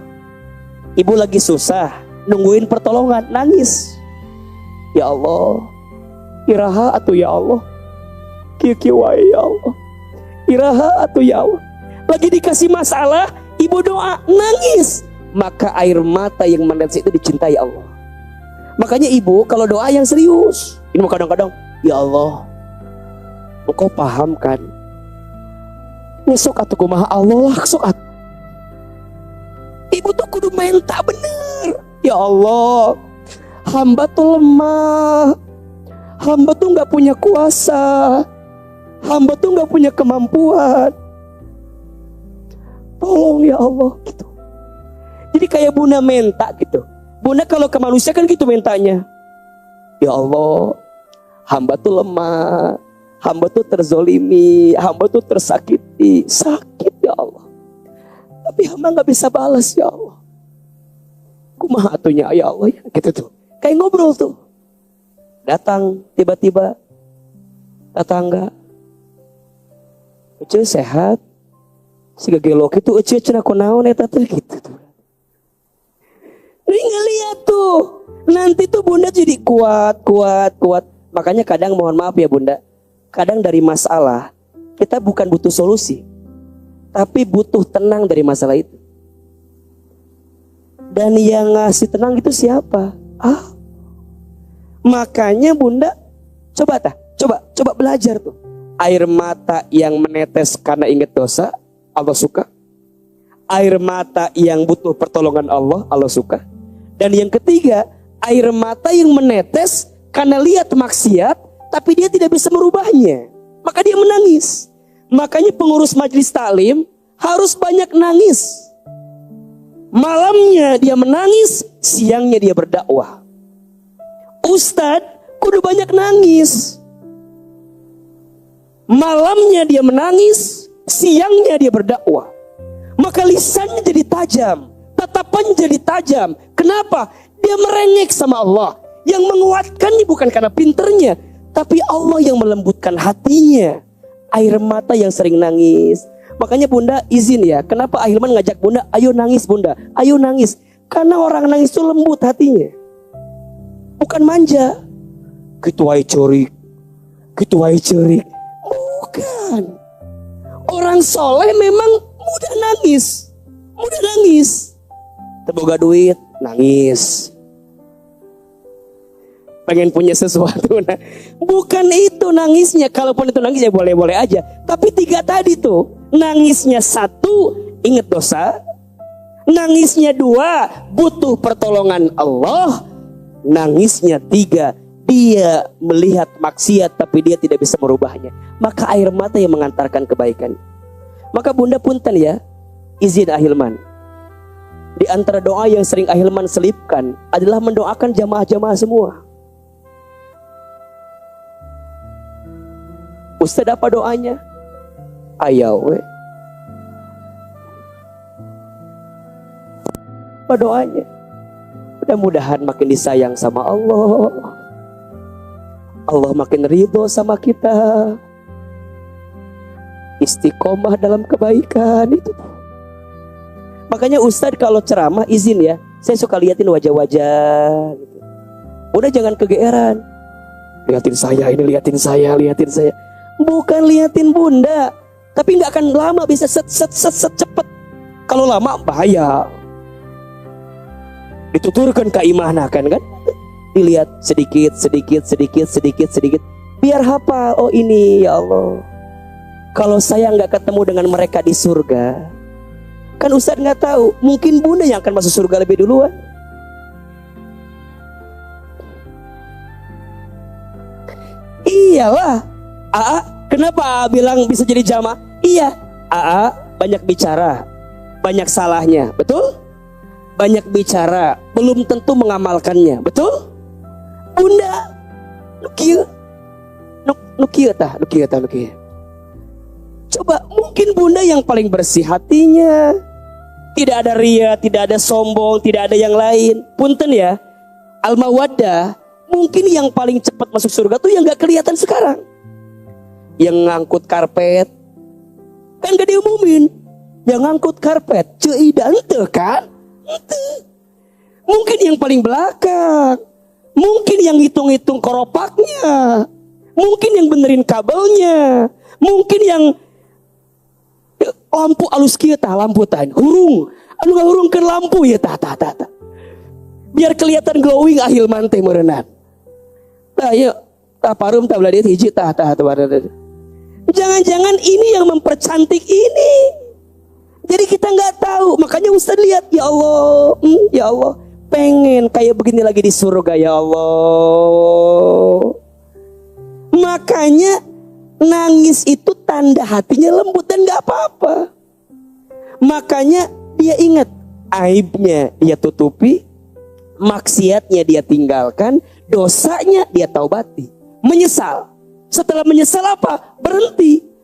Ibu lagi susah, nungguin pertolongan, nangis. Ya Allah, iraha atuh ya Allah, kieu wae ya Allah, iraha atuh ya Allah. Lagi dikasih masalah, ibu doa, nangis. Maka air mata yang menetes itu dicintai Allah. Makanya ibu kalau doa yang serius. Ini mau kadang-kadang, ya Allah, engkau paham kan? Sok atuh kumaha Allah lah, sok atuh. Ibu tuh kudu minta bener. Ya Allah, hamba tuh lemah, hamba tuh gak punya kuasa, hamba tuh gak punya kemampuan. Tolong ya Allah gitu. Jadi kayak bunda minta gitu. Bunda kalau ke manusia kan gitu mintanya. Ya Allah, hamba tuh lemah, hamba tuh terzolimi, hamba tuh tersakiti, sakit ya Allah. Tapi hamba gak bisa balas ya Allah. Kumaha atunya ya Allah ya, gitu tuh. Kayak ngobrol tuh. Datang tiba-tiba tetangga, "Ece sehat?" Siga gelok itu ece cenah kunaon eta teh gitu tuh. Ngeliat tuh. Nanti tuh bunda jadi kuat. Makanya kadang mohon maaf ya bunda, kadang dari masalah kita bukan butuh solusi, tapi butuh tenang dari masalah itu. Dan yang ngasih tenang itu siapa? Makanya bunda coba belajar tuh. Air mata yang menetes karena ingat dosa, Allah suka. Air mata yang butuh pertolongan Allah, Allah suka. Dan yang ketiga, air mata yang menetes karena lihat maksiat, tapi dia tidak bisa merubahnya, maka dia menangis. Makanya pengurus majelis taklim harus banyak nangis. Malamnya dia menangis, siangnya dia berdakwah. Ustadz kudu banyak nangis. Malamnya dia menangis, siangnya dia berdakwah. Maka lisannya jadi tajam, tatapannya jadi tajam. Kenapa? Dia merengek sama Allah. Yang menguatkannya bukan karena pinternya, tapi Allah yang melembutkan hatinya. Air mata yang sering nangis. Makanya Bunda izin ya, kenapa Ahilman ngajak Bunda, ayo nangis Bunda, ayo nangis. Karena orang nangis itu lembut hatinya, bukan manja. Gitu wae cerik, gitu wae cerik. Bukan. Orang soleh memang mudah nangis, mudah nangis. Terboga duit, nangis. Pengen punya sesuatu, nah, bukan itu nangisnya. Kalaupun itu nangis ya boleh-boleh aja. Tapi 3 tadi tuh, nangisnya 1 inget dosa, nangisnya 2 butuh pertolongan Allah, nangisnya 3 dia melihat maksiat tapi dia tidak bisa merubahnya. Maka air mata yang mengantarkan kebaikan. Maka Bunda punten ya, izin Ahilman, di antara doa yang sering Ahilman selipkan adalah mendoakan jamaah-jamaah semua. Ustaz apa doanya? Ayaw we. Apa doanya? Mudah-mudahan makin disayang sama Allah, Allah makin ridho sama kita, istiqomah dalam kebaikan itu. Makanya Ustadz kalau ceramah izin ya, saya suka liatin wajah-wajah gitu. Udah jangan kegeeran, liatin saya ini, liatin saya, liatin saya. Bukan liatin Bunda, tapi nggak akan lama, bisa set cepet. Kalau lama bahaya, dituturkan keimanan kan. Dilihat sedikit, biar hafal. Oh ini ya Allah, kalau saya nggak ketemu dengan mereka di surga, kan Ustadz nggak tahu, mungkin Bunda yang akan masuk surga lebih duluan. Iyalah, kenapa AA bilang bisa jadi jamaah? Iya, AA banyak bicara, banyak salahnya, betul? Banyak bicara, belum tentu mengamalkannya, betul? Bunda, nukia. Coba mungkin Bunda yang paling bersih hatinya, tidak ada ria, tidak ada sombong, tidak ada yang lain. Punten ya, Al-Mawaddah, mungkin yang paling cepat masuk surga tuh yang gak kelihatan sekarang. Yang ngangkut karpet, kan gak diumumin. Yang ngangkut karpet, ceidan ente kan? Ente. Mungkin yang paling belakang, mungkin yang hitung-hitung koropaknya, mungkin yang benerin kabelnya, mungkin yang lampu alus kieu tah, lampu tah hurung, anu ngahurungkeun lampu ya tah. Biar kelihatan glowing Ahilman teh meureunna. Tah yeuh, tah parum tah belah hiji tah. Jangan-jangan ini yang mempercantik ini. Jadi kita nggak tahu. Makanya Ustaz lihat, ya Allah, pengen kayak begini lagi di surga ya Allah. Makanya nangis itu tanda hatinya lembut dan nggak apa-apa. Makanya dia ingat aibnya dia tutupi, maksiatnya dia tinggalkan, dosanya dia taubati, menyesal. Setelah menyesal apa? Berhenti.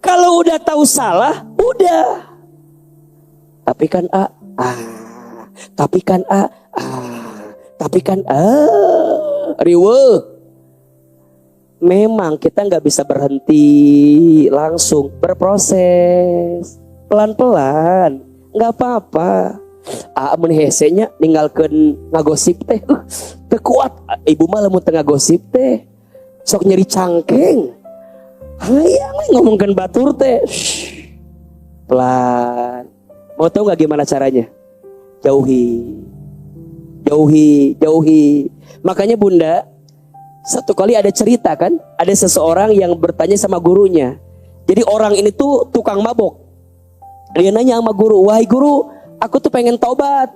Kalau udah tahu salah, udah. Tapi kan riwe. Memang kita nggak bisa berhenti langsung, berproses pelan-pelan, nggak apa-apa. Mun hesenya ninggalkeun ngagosip teh, teu kuat. Ibu mah lamun teu ngagosip teh, sok nyeri cangkeng. Hayang ngomongkeun batur teh, pelan. Mau tahu nggak gimana caranya? Jauhi. Makanya Bunda, satu kali ada cerita kan, ada seseorang yang bertanya sama gurunya. Jadi orang ini tuh tukang mabok. Dia nanya sama guru, wahai guru, aku tuh pengen taubat.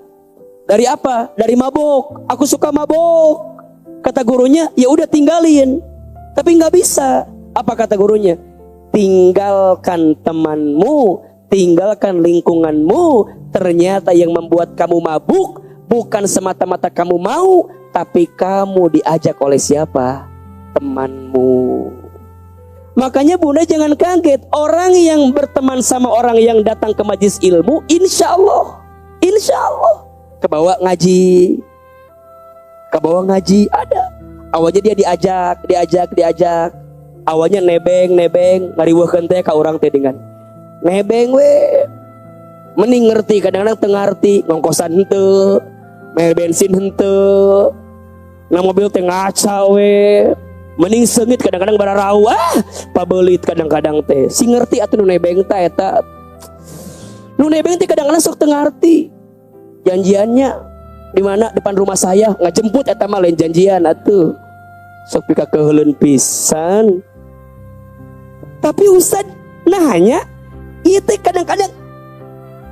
Dari apa? Dari mabok. Aku suka mabok. Kata gurunya, ya udah tinggalin. Tapi nggak bisa. Apa kata gurunya? Tinggalkan temanmu, tinggalkan lingkunganmu. Ternyata yang membuat kamu mabuk bukan semata-mata kamu mau, tapi kamu diajak oleh siapa? Temanmu. Makanya bunda jangan kaget, orang yang berteman sama orang yang datang ke majelis ilmu, insya Allah kebawa ngaji, ada. Awalnya dia diajak, awalnya nebeng, ngariweukeun teh ka urang teh dengan nebeng we, mending ngerti, kadang-kadang teu ngarti, ngongkosan henteu, bayar bensin henteu, na mobil teh ngaca we. Mending sengit kadang-kadang bararau pabelit kadang-kadang teh si ngerti atuh nu nebeng teh eta nu nebeng teh kadang-kadang sok teu ngarti janjiannya di mana depan rumah saya ngajemput eta mah lain janjian atuh sok pika keheuleuan pisan. Tapi Ustad nanya ieu teh kadang-kadang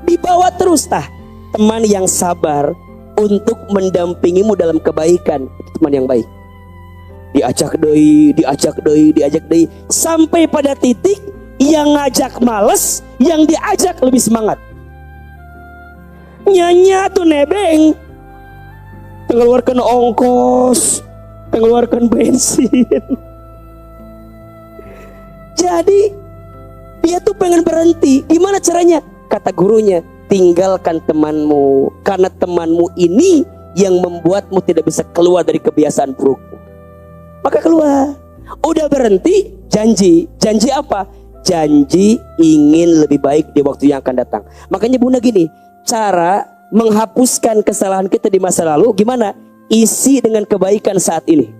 dibawa terus tah teman yang sabar untuk mendampingimu dalam kebaikan, teman yang baik. Diajak deui sampai pada titik yang ngajak males, yang diajak lebih semangat. Nyanya tuh nebeng, mengeluarkan ongkos, mengeluarkan bensin. Jadi dia tuh pengen berhenti. Gimana caranya? Kata gurunya, tinggalkan temanmu, karena temanmu ini yang membuatmu tidak bisa keluar dari kebiasaan burukmu. Maka keluar. Udah berhenti, janji apa? Janji ingin lebih baik di waktu yang akan datang. Makanya bunda gini, cara menghapuskan kesalahan kita di masa lalu gimana? Isi dengan kebaikan saat ini.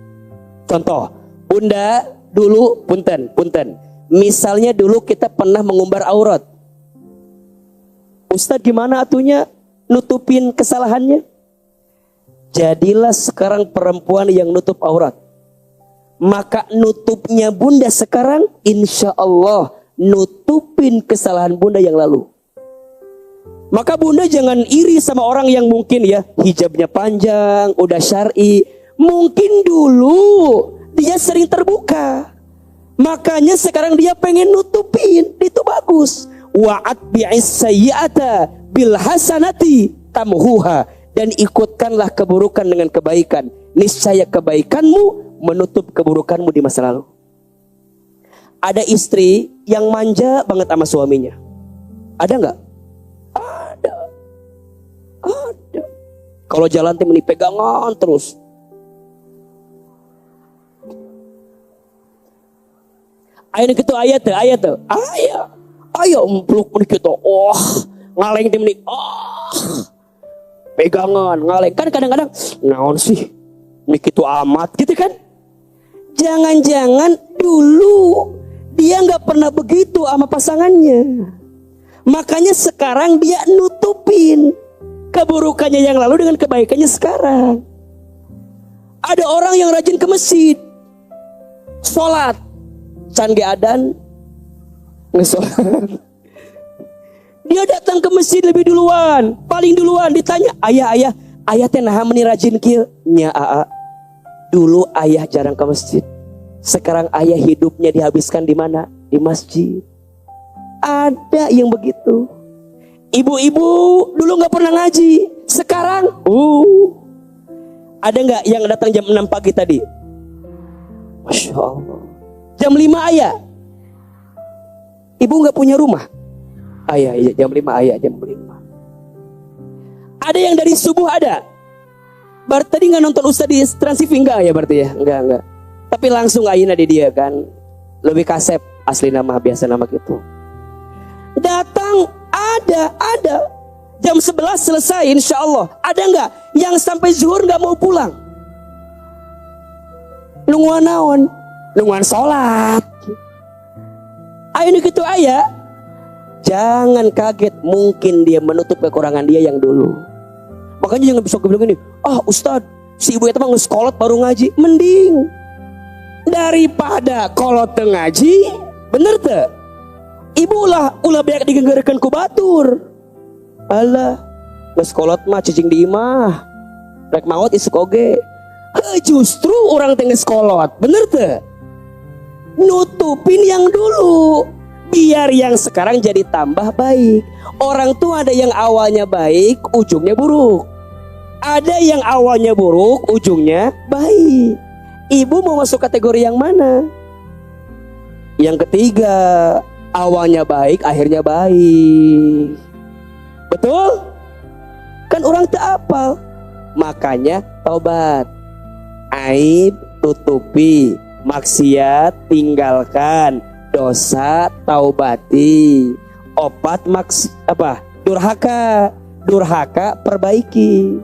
Contoh, bunda dulu, punten. Misalnya dulu kita pernah mengumbar aurat. Ustadz gimana atunya nutupin kesalahannya? Jadilah sekarang perempuan yang nutup aurat. Maka nutupnya bunda sekarang insya Allah nutupin kesalahan bunda yang lalu. Maka bunda jangan iri sama orang yang mungkin ya hijabnya panjang, udah syar'i. Mungkin dulu dia sering terbuka, makanya sekarang dia pengen nutupin. Itu bagus. Wa'at bi'is sayyi'ata bil hasanati tamhuha. Dan ikutkanlah keburukan dengan kebaikan. Niscaya kebaikanmu menutup keburukanmu di masa lalu. Ada istri yang manja banget sama suaminya. Ada nggak? Ada. Kalau jalan teh meni pegangan terus. Ayah gitu ayat tuh. Ayah empeluk meni gitu. Oh, ngaleng teh meni. Oh, pegangan ngaleng. Kan kadang-kadang naon sih? Meni gitu amat gitu kan? Jangan-jangan dulu dia nggak pernah begitu sama pasangannya. Makanya sekarang dia nutupin keburukannya yang lalu dengan kebaikannya sekarang. Ada orang yang rajin ke masjid, sholat, can ge adan, ngesolat. Dia datang ke masjid lebih duluan, paling duluan. Ditanya, ayah teh naha meni rajin kieu? Nya aa. Dulu ayah jarang ke masjid. Sekarang ayah hidupnya dihabiskan di mana? Di masjid. Ada yang begitu. Ibu-ibu dulu nggak pernah ngaji. Sekarang, ada nggak yang datang jam 6 pagi tadi? Masya Allah. Jam 5 ayah. Ibu nggak punya rumah? Ayah, jam 5 ayah, jam 5. Ada yang dari subuh ada? Berarti tadi nggak nonton Ustadz di Trans TV enggak ya berarti ya? Enggak. Tapi langsung ayeuna di dia kan. Lebih kasep asli nama biasa nama gitu. Datang ada. Jam 11 selesai insya Allah. Ada nggak yang sampai zuhur nggak mau pulang? Nungguan naon? Nungguan sholat. Ayeuna gitu aya. Jangan kaget, mungkin dia menutup kekurangan dia yang dulu. Makanya jangan bisa bilang gini, Ustadz, si ibu itu mah ngesekolot baru ngaji. Mending daripada kolot teu ngaji, bener teu? Ibu ulah banyak digenggerekeun ku batur. Alah, ngesekolot mah cicing di imah. Rek maot isuk oge. Justru orang teh ngesekolot, bener teu? Nutupin yang dulu, biar yang sekarang jadi tambah baik. Orang tuh ada yang awalnya baik, ujungnya buruk. Ada yang awalnya buruk, ujungnya baik. Ibu mau masuk kategori yang mana? Yang ketiga, awalnya baik, akhirnya baik. Betul? Kan orang tak apal. Makanya taubat. Aib tutupi, maksiat tinggalkan, dosa taubati. Obat durhaka perbaiki.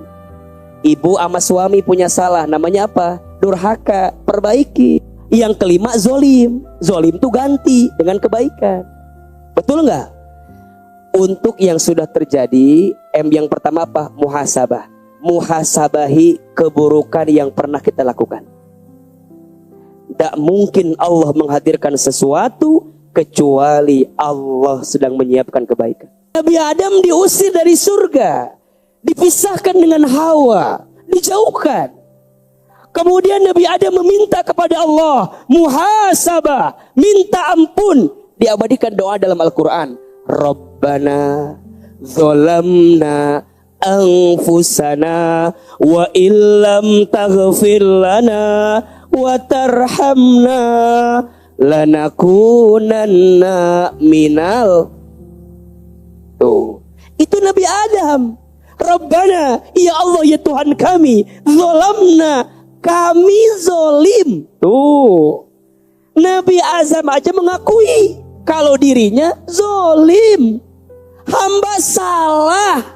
Ibu sama suami punya salah, namanya apa? Durhaka, perbaiki. Yang kelima zolim. Zolim tuh ganti dengan kebaikan. Betul nggak? Untuk yang sudah terjadi, yang pertama apa? Muhasabah. Muhasabahi keburukan yang pernah kita lakukan. Tak mungkin Allah menghadirkan sesuatu kecuali Allah sedang menyiapkan kebaikan. Nabi Adam diusir dari surga, dipisahkan dengan Hawa, dijauhkan. Kemudian Nabi Adam meminta kepada Allah muhasabah, minta ampun. Diabadikan doa dalam Al-Quran. Rabbana zolamna anfusana wa illam taghfir lana wa tarhamna lanakunanna minal. Tuh, itu Nabi Adam. Rabbana, ya Allah ya Tuhan kami, zolamna, kami zolim. Tuh, Nabi Adam aja mengakui kalau dirinya zolim. Hamba salah,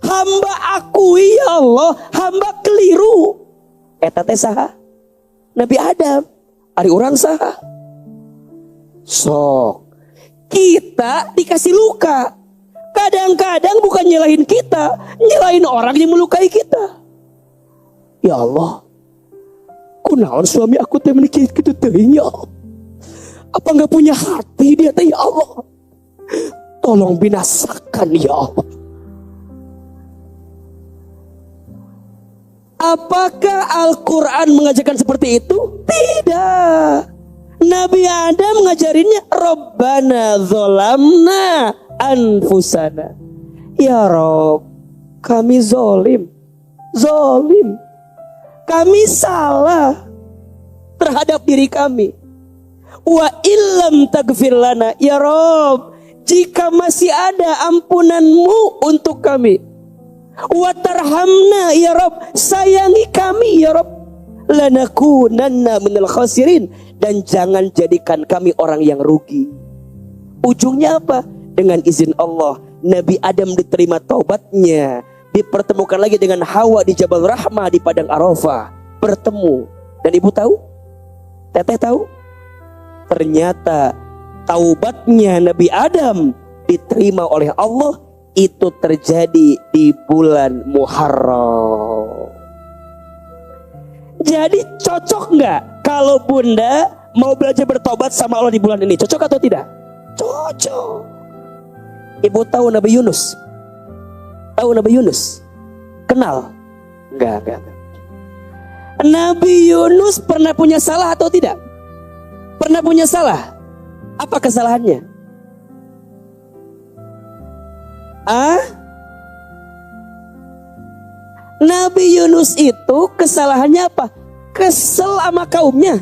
hamba akui ya Allah, hamba keliru. Eta teh saha? Nabi Adam. Ari orang saha? Sok kita dikasih luka. Kadang-kadang bukan nyalahin kita, nyalahin orang yang melukai kita. Ya Allah, kunaon suami aku teh menikah gitu teuing ya Allah. Apa nggak punya hati dia teh ya Allah? Tolong binasakan ya Allah. Apakah Al-Quran mengajarkan seperti itu? Tidak. Nabi Adam mengajarinnya Rabbana zolamna anfusana. Ya Rob, kami zolim. Kami salah terhadap diri kami. Wa illam taghfir lana, ya Rob, jika masih ada ampunanmu untuk kami. Wa tarhamna, ya Rob, sayangi kami ya Rob. Lanakunanna minal khasirin, dan jangan jadikan kami orang yang rugi. Ujungnya apa? Dengan izin Allah, Nabi Adam diterima taubatnya, dipertemukan lagi dengan Hawa di Jabal Rahmah di Padang Arafah, bertemu. Dan ibu tahu? Teteh tahu? Ternyata taubatnya Nabi Adam diterima oleh Allah. Itu terjadi di bulan Muharram. Jadi cocok nggak kalau bunda mau belajar bertobat sama Allah di bulan ini? Cocok atau tidak? Cocok. Ibu tahu Nabi Yunus? Tahu Nabi Yunus? Kenal? Enggak. Nabi Yunus pernah punya salah atau tidak? Pernah punya salah. Apa kesalahannya? Nabi Yunus itu kesalahannya apa? Kesel sama kaumnya.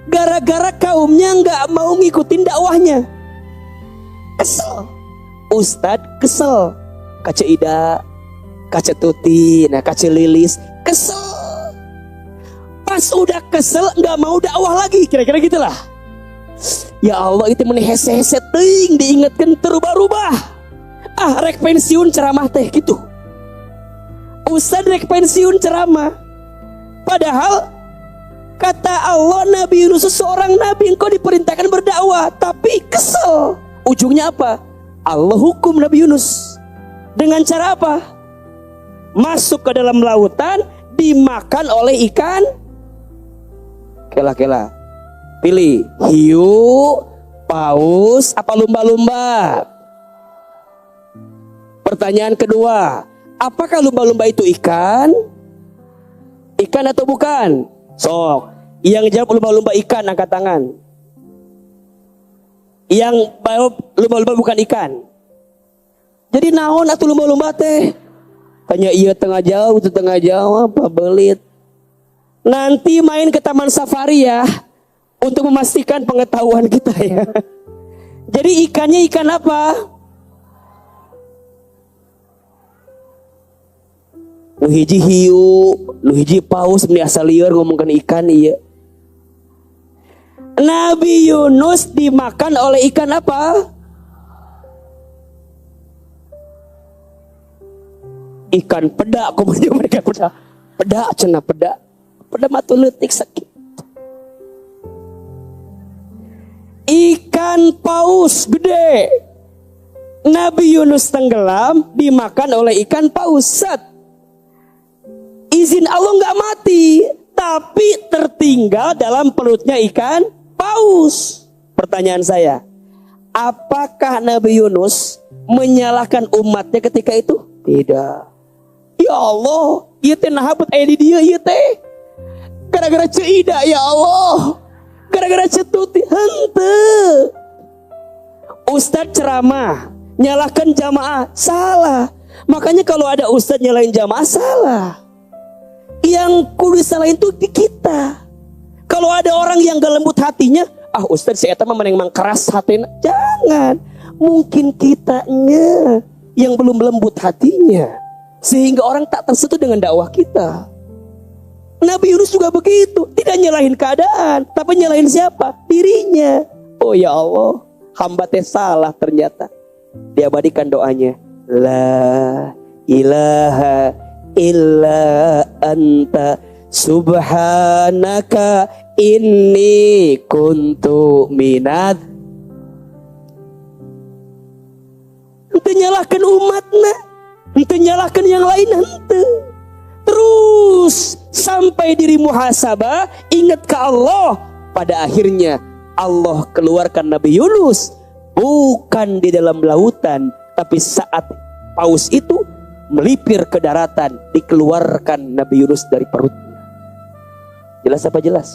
Gara-gara kaumnya nggak mau ngikutin dakwahnya. Kesel. Ustadz kesel. Kaca Ida, Kaca Tuti, Kaca Lilis kesel. Pas udah kesel nggak mau dakwah lagi, kira-kira gitulah. Ya Allah, itu meni hese-hese ting diingatkan terubah-ubah. Rek pensiun ceramah teh gitu. Ustadz rek pensiun ceramah. Padahal kata Allah, Nabi Yunus seorang nabi, engkau diperintahkan berdakwah, tapi kesel. Ujungnya apa? Allah hukum Nabi Yunus. Dengan cara apa? Masuk ke dalam lautan, dimakan oleh ikan. Kela-kela. Pilih hiu, paus, apa lumba-lumba? Pertanyaan kedua, apakah lumba-lumba itu ikan? Ikan atau bukan? Sok, yang jawab lumba-lumba ikan angkat tangan. Yang lumba-lumba bukan ikan. Jadi naon atuh lumba-lumba teh? Tanya iya tengah jauh, itu tengah jauh apa belit. Nanti main ke taman safari ya, untuk memastikan pengetahuan kita ya. Jadi ikannya ikan apa? Nu hiji hiu, nu hiji paus, meni asal lieur ngomongkan ikan iya. Nabi Yunus dimakan oleh ikan apa? Ikan peda, komennya mereka peda. Peda cenah peda. Peda matu leutik sakit. Ikan paus gede. Nabi Yunus tenggelam dimakan oleh ikan paus. Set. Izin Allah nggak mati, tapi tertinggal dalam perutnya ikan paus. Pertanyaan saya, apakah Nabi Yunus menyalahkan umatnya ketika itu? Tidak. Ya Allah, ieu teh naha bet aya di dieu ieu teh? Gara-gara ceuida ya Allah. Gara-gara cetuti henteu. Ustadz ceramah nyalahkan jamaah, salah. Makanya kalau ada ustadz nyalahin jamaah, salah. Yang kudu disalahin itu di kita. Kalau ada orang yang gak lembut hatinya, ustadz si eta mah meneng mang keras hatinya. Jangan. Mungkin kitanya yang belum lembut hatinya, sehingga orang tak tersentuh dengan dakwah kita. Nabi Yunus juga begitu, tidak nyalahin keadaan, tapi nyalahin siapa? Dirinya. Oh ya Allah, hamba teh salah ternyata. Diabadikan doanya, la ilaha illa anta subhanaka inni kuntu minad. Ente nyalahkan umatna, ente nyalahkan yang lain ente. Terus sampai diri muhasabah, ingat ke Allah. Pada akhirnya Allah keluarkan Nabi Yunus bukan di dalam lautan, tapi saat paus itu melipir ke daratan, dikeluarkan Nabi Yunus dari perutnya. Jelas apa jelas?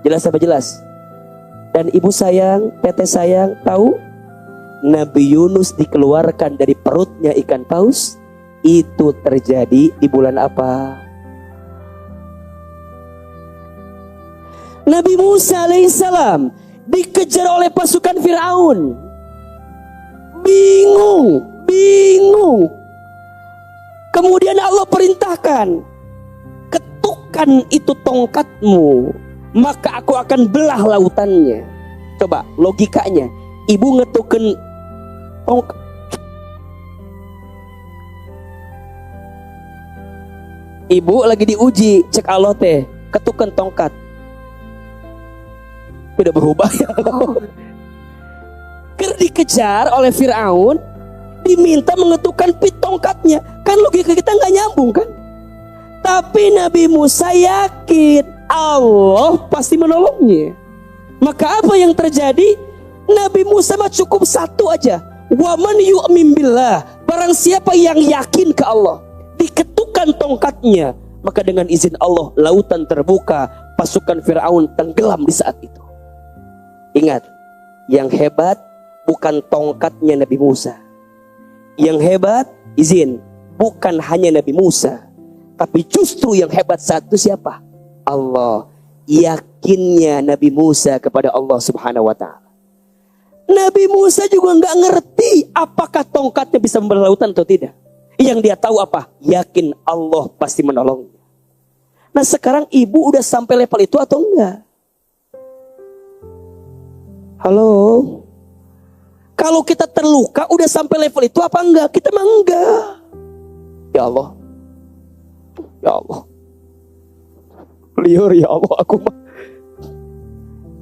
Jelas apa jelas? Dan ibu sayang, teteh sayang, tahu Nabi Yunus dikeluarkan dari perutnya ikan paus itu terjadi di bulan apa? Nabi Musa alaihissalam dikejar oleh pasukan Firaun. Bingung. Kemudian Allah perintahkan, ketukkan itu tongkatmu, maka aku akan belah lautannya. Coba logikanya, ibu ngetuken tongkat. Ibu lagi diuji, cek Allah teh, ketukan tongkat. Tidak berubah ya Allah. Karena dikejar oleh Firaun, diminta mengetukkan tongkatnya. Kan logika kita nggak nyambung kan? Tapi Nabi Musa yakin Allah pasti menolongnya. Maka apa yang terjadi? Nabi Musa mah cukup satu aja. Wa man yu'min billah. Barang siapa yang yakin ke Allah, diketukkan tongkatnya, maka dengan izin Allah lautan terbuka, pasukan Firaun tenggelam di saat itu. Ingat, yang hebat bukan tongkatnya Nabi Musa. Yang hebat, izin, bukan hanya Nabi Musa, tapi justru yang hebat saat itu siapa? Allah. Yakinnya Nabi Musa kepada Allah Subhanahu wa ta'ala. Nabi Musa juga nggak ngerti apakah tongkatnya bisa membelah lautan atau tidak. Yang dia tahu apa? Yakin Allah pasti menolongnya. Nah sekarang ibu udah sampai level itu atau enggak? Halo? Kalau kita terluka udah sampai level itu apa enggak? Kita mah enggak. Ya Allah. Ya Allah. Liur ya Allah, aku mah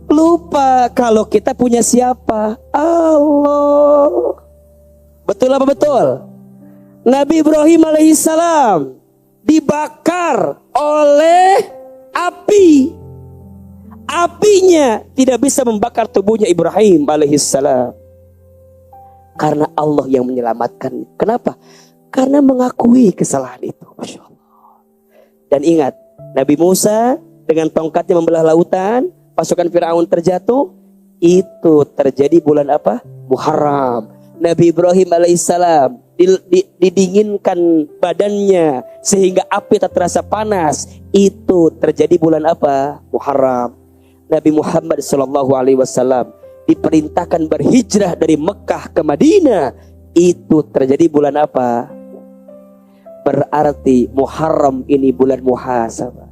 lupa kalau kita punya siapa? Allah. Betul apa betul? Nabi Ibrahim alaihissalam dibakar oleh api. Apinya tidak bisa membakar tubuhnya Ibrahim alaihissalam. Karena Allah yang menyelamatkan. Kenapa? Karena mengakui kesalahan itu. Masya Allah. Dan ingat, Nabi Musa dengan tongkatnya membelah lautan, pasukan Firaun terjatuh. Itu terjadi bulan apa? Muharram. Nabi Ibrahim alaihissalam didinginkan badannya sehingga api tak terasa panas. Itu terjadi bulan apa? Muharram. Nabi Muhammad SAW diperintahkan berhijrah dari Mekah ke Madinah. Itu terjadi bulan apa? Berarti Muharram ini bulan muhasabah.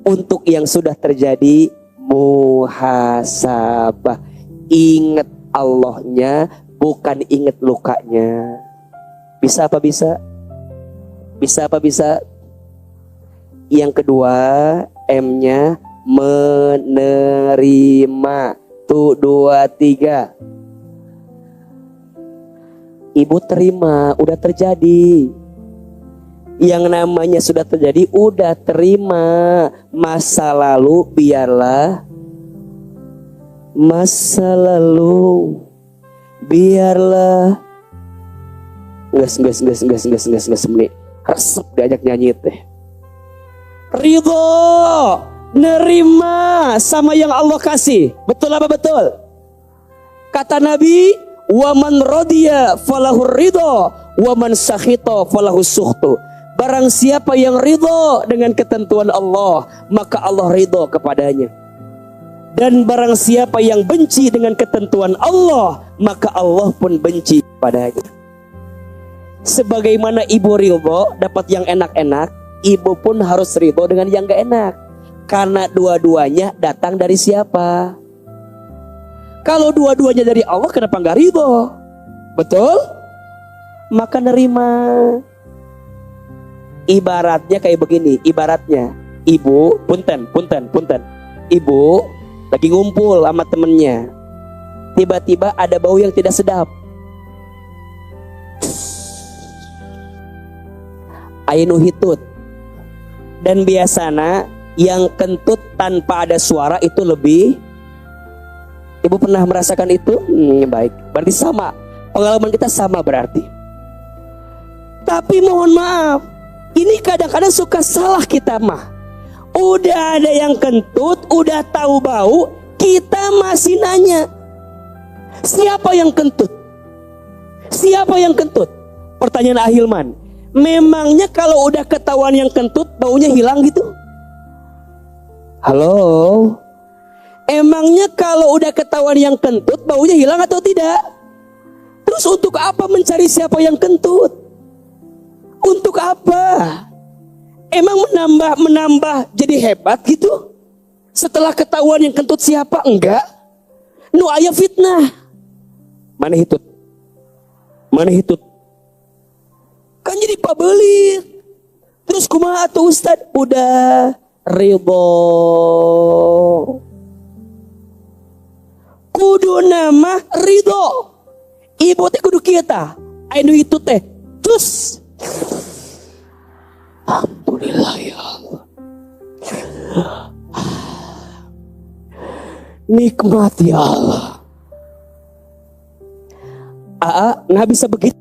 Untuk yang sudah terjadi, muhasabah. Ingat Allahnya, bukan ingat lukanya. Bisa apa bisa? Bisa apa bisa? Yang kedua, M-nya menerima. Tuh, 2, 3. Ibu terima, udah terjadi. Yang namanya sudah terjadi, udah terima. Masa lalu biarlah masa lalu. Biarlah Nges menit. Resep diajak nyanyi teh. Ridho, nerima sama yang Allah kasih. Betul apa betul? Kata Nabi, wa man radiya falahu ridho, wa man sakhita falahu sukhtu. Barang siapa yang ridho dengan ketentuan Allah, maka Allah ridho kepadanya. Dan barang siapa yang benci dengan ketentuan Allah, maka Allah pun benci kepadanya. Sebagaimana ibu ridho dapat yang enak-enak, ibu pun harus ridho dengan yang gak enak. Karena dua-duanya datang dari siapa? Kalau dua-duanya dari Allah, kenapa gak ridho? Betul? Maka nerima. Ibaratnya kayak begini. Ibaratnya ibu, punten. Ibu lagi ngumpul sama temennya. Tiba-tiba ada bau yang tidak sedap. Ainu hitut. Dan biasanya yang kentut tanpa ada suara itu lebih. Ibu pernah merasakan itu? Baik. Berarti sama. Pengalaman kita sama berarti. Tapi mohon maaf, ini kadang-kadang suka salah kita mah. Udah ada yang kentut, udah tahu bau, kita masih nanya, siapa yang kentut? Siapa yang kentut? Pertanyaan Ahilman. Memangnya kalau udah ketahuan yang kentut, baunya hilang gitu? Halo? Emangnya kalau udah ketahuan yang kentut, baunya hilang atau tidak? Terus untuk apa mencari siapa yang kentut? Untuk apa? Emang menambah jadi hebat gitu? Setelah ketahuan yang kentut siapa? Enggak. Nu aya fitnah. Mana hitut? Kan jadi pabelit. Terus kumaha atuh Ustad? Udah ridho. Kudu nama ridho. Ibu teh kudu kita. Ainu itu teh. Terus alhamdulillah ya Allah. Nikmat ya Allah. Nggak bisa begitu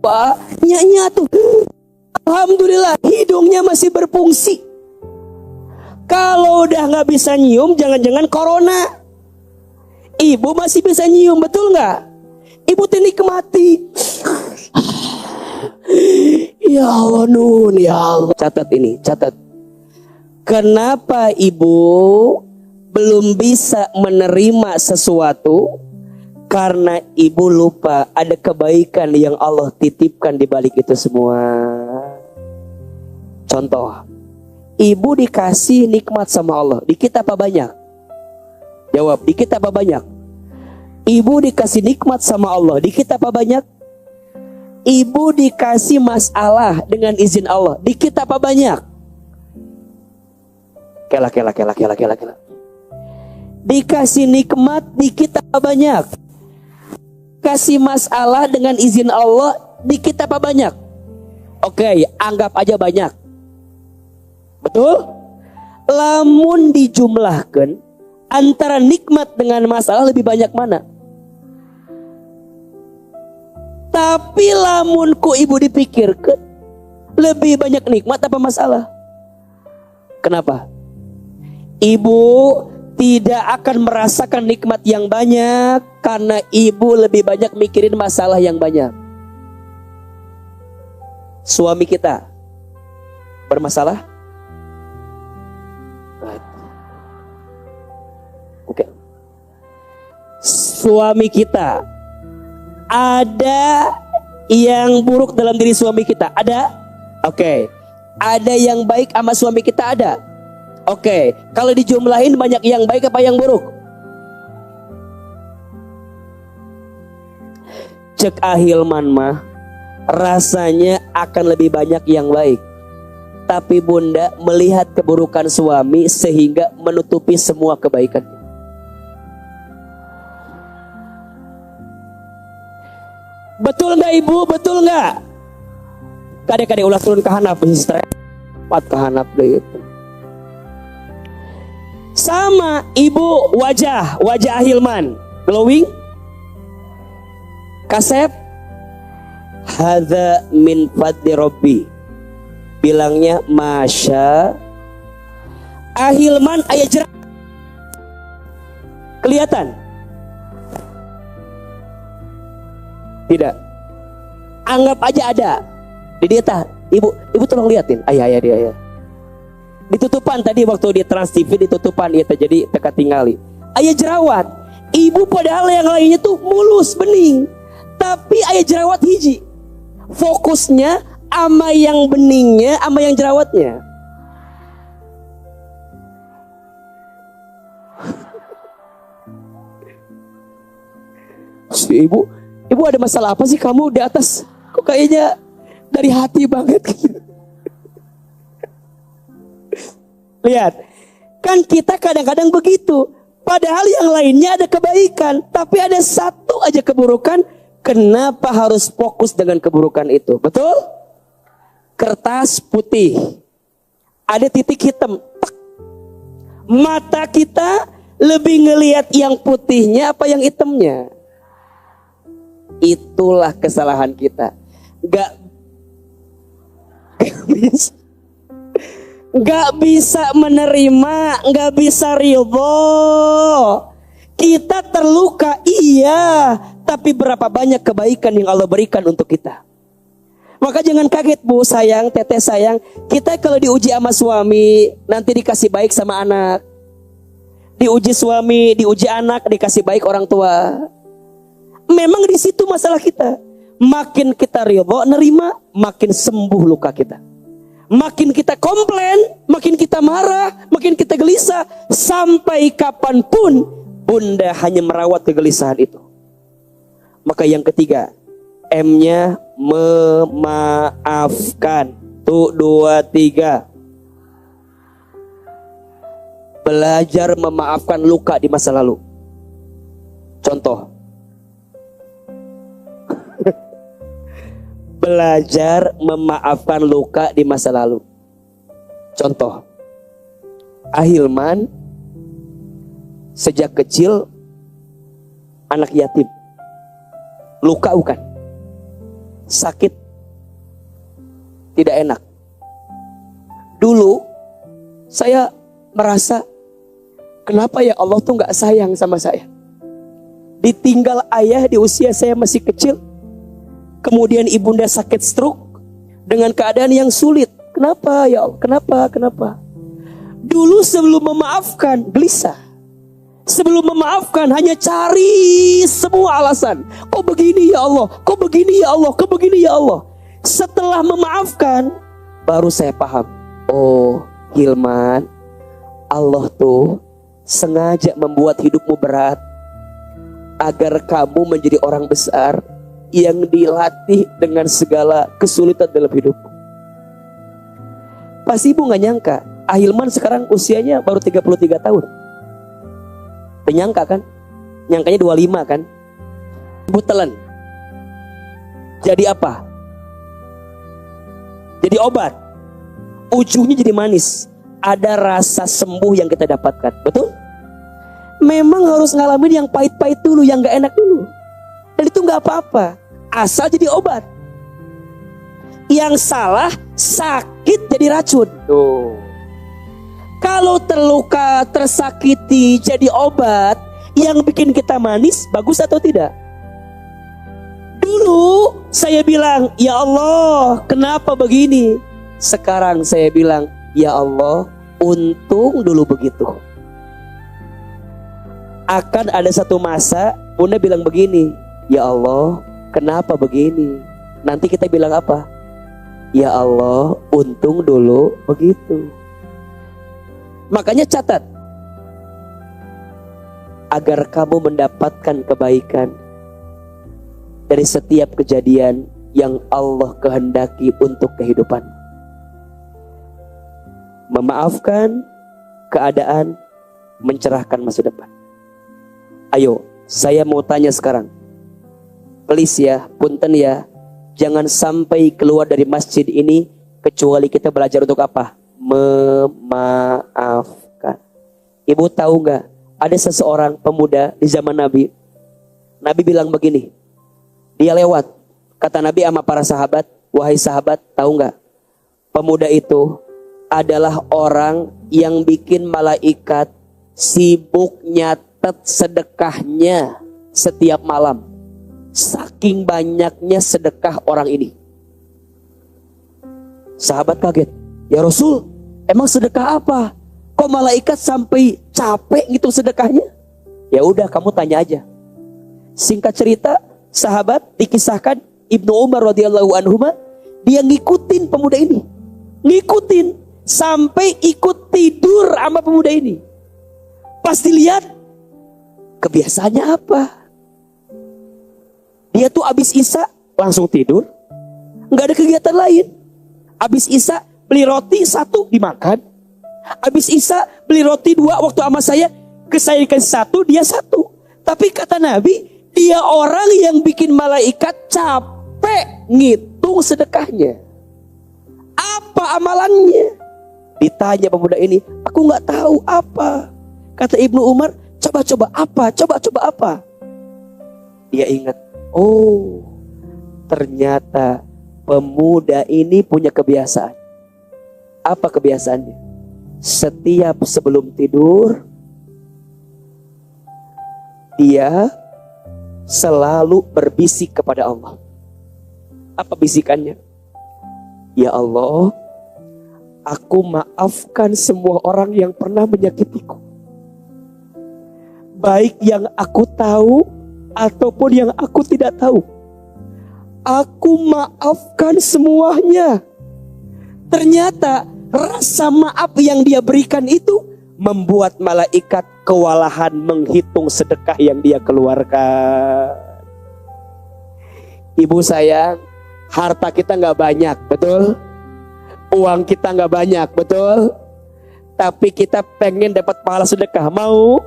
nyanyi tuh. Alhamdulillah hidungnya masih berfungsi. Kalau udah nggak bisa nyium, jangan-jangan corona. Ibu masih bisa nyium, betul nggak? Ibu teh nikmati. Ya Allah nun, ya Allah. Catat ini, catat. Kenapa ibu belum bisa menerima sesuatu? Karena ibu lupa ada kebaikan yang Allah titipkan di balik itu semua. Contoh, ibu dikasih nikmat sama Allah. Dikit apa banyak? Jawab, dikit apa banyak? Ibu dikasih nikmat sama Allah. Dikit apa banyak? Ibu dikasih masalah dengan izin Allah. Dikit apa banyak? Kela. Dikasih nikmat dikit apa banyak? Kasih masalah dengan izin Allah dikit apa banyak? Oke, anggap aja banyak. Betul? Lamun dijumlahkan antara nikmat dengan masalah lebih banyak mana? Tapi lamun ku ibu dipikirkan lebih banyak nikmat apa masalah? Kenapa? Ibu tidak akan merasakan nikmat yang banyak karena ibu lebih banyak mikirin masalah yang banyak. Suami kita bermasalah? Oke. Suami kita, ada yang buruk dalam diri suami kita? Ada? Oke. Ada yang baik sama suami kita? Ada? Oke. Kalau dijumlahin banyak yang baik apa yang buruk? Cek Ahilman mah rasanya akan lebih banyak yang baik. Tapi bunda melihat keburukan suami sehingga menutupi semua kebaikan. Betul nggak ibu? Betul nggak? Kadek-kadek ulah turun ke hanap, stres, pat ke hanap deh itu. Sama ibu, wajah Ahilman glowing, kasep, hadza min fadli Rabbi. Bilangnya masya. Ahilman ayah jerak kelihatan? Tidak. Anggap aja ada di dia. Ibu tolong liatin. Ayah dia. Ditutupan tadi waktu di Trans TV ditutupan itu jadi teka tingali. Ayah jerawat. Ibu padahal yang lainnya tuh mulus bening. Tapi ayah jerawat hiji. Fokusnya ama yang beningnya, ama yang jerawatnya. Si ibu ada masalah apa sih kamu di atas? Kok kayaknya dari hati banget. Lihat, kan kita kadang-kadang begitu. Padahal yang lainnya ada kebaikan, tapi ada satu aja keburukan. Kenapa harus fokus dengan keburukan itu? Betul? Kertas putih, ada titik hitam. Mata kita lebih ngelihat yang putihnya apa yang hitamnya. Itulah kesalahan kita. Gak bisa menerima, gak bisa ridho. Kita terluka, iya, tapi berapa banyak kebaikan yang Allah berikan untuk kita. Maka jangan kaget bu sayang, teteh sayang. Kita kalau diuji sama suami, nanti dikasih baik sama anak. Diuji suami, diuji anak, dikasih baik orang tua. Memang di situ masalah kita. Makin kita ridho, nerima, makin sembuh luka kita. Makin kita komplain, makin kita marah, makin kita gelisah. Sampai kapanpun bunda hanya merawat kegelisahan itu. Maka yang ketiga, M-nya memaafkan. 1, 2, 3. Belajar memaafkan luka di masa lalu. Contoh. Belajar memaafkan luka di masa lalu. Contoh. Ahilman sejak kecil anak yatim. Luka bukan? Sakit, tidak enak. Dulu saya merasa, kenapa ya Allah tuh gak sayang sama saya? Ditinggal ayah di usia saya masih kecil. Kemudian ibunda sakit stroke dengan keadaan yang sulit. Kenapa ya Allah? Kenapa? Dulu sebelum memaafkan gelisah. Sebelum memaafkan hanya cari semua alasan. Kok begini ya Allah? Kok begini ya Allah? Kok begini ya Allah? Setelah memaafkan baru saya paham. Oh Hilman, Allah tuh sengaja membuat hidupmu berat agar kamu menjadi orang besar yang dilatih dengan segala kesulitan dalam hidupmu. Pasti ibu gak nyangka Ahilman sekarang usianya baru 33 tahun. Nyangka kan? Nyangkanya 25 kan? Ibu telan. Jadi apa? Jadi obat. Ujungnya jadi manis. Ada rasa sembuh yang kita dapatkan. Betul? Memang harus ngalamin yang pahit-pahit dulu, yang gak enak dulu. Dan itu gak apa-apa. Asal jadi obat. Yang salah, sakit jadi racun. Tuh. Kalau terluka, tersakiti jadi obat yang bikin kita manis, bagus atau tidak? Dulu saya bilang, ya Allah, kenapa begini? Sekarang saya bilang, ya Allah, untung dulu begitu. Akan ada satu masa Bunda bilang begini, ya Allah, kenapa begini? Nanti kita bilang apa? Ya Allah, untung dulu begitu. Makanya catat, agar kamu mendapatkan kebaikan dari setiap kejadian yang Allah kehendaki untuk kehidupan. Memaafkan keadaan, mencerahkan masa depan. Ayo, saya mau tanya sekarang. Please ya, punten ya, jangan sampai keluar dari masjid ini kecuali kita belajar untuk apa? Memaafkan. Ibu tahu nggak? Ada seseorang pemuda di zaman Nabi. Nabi bilang begini. Dia lewat. Kata Nabi sama para sahabat, wahai sahabat, tahu nggak? Pemuda itu adalah orang yang bikin malaikat sibuk nyatet sedekahnya setiap malam. Saking banyaknya sedekah orang ini. Sahabat kaget. Ya Rasul, emang sedekah apa? Kok malaikat sampai capek gitu sedekahnya? Ya udah, kamu tanya aja. Singkat cerita, sahabat dikisahkan Ibnu Umar radhiyallahu anhuma, dia ngikutin pemuda ini. Ngikutin sampai ikut tidur sama pemuda ini. Pas dilihat, kebiasaannya apa? Dia tuh abis Isya langsung tidur. Nggak ada kegiatan lain. Abis Isya beli roti 1 dimakan. Habis Isya beli roti 2 waktu sama saya dikasih 1, dia 1. Tapi kata Nabi, dia orang yang bikin malaikat capek ngitung sedekahnya. Apa amalannya? Ditanya pemuda ini, aku nggak tahu apa. Kata Ibnu Umar, coba apa? Coba apa? Dia ingat, oh ternyata pemuda ini punya kebiasaan. Apa kebiasaannya? Setiap sebelum tidur, dia selalu berbisik kepada Allah. Apa bisikannya? Ya Allah, aku maafkan semua orang yang pernah menyakitiku. Baik yang aku tahu ataupun yang aku tidak tahu. Aku maafkan semuanya. Ternyata rasa maaf yang dia berikan itu membuat malaikat kewalahan menghitung sedekah yang dia keluarkan. Ibu sayang, harta kita nggak banyak, betul? Uang kita nggak banyak, betul? Tapi kita pengen dapat pahala sedekah, mau?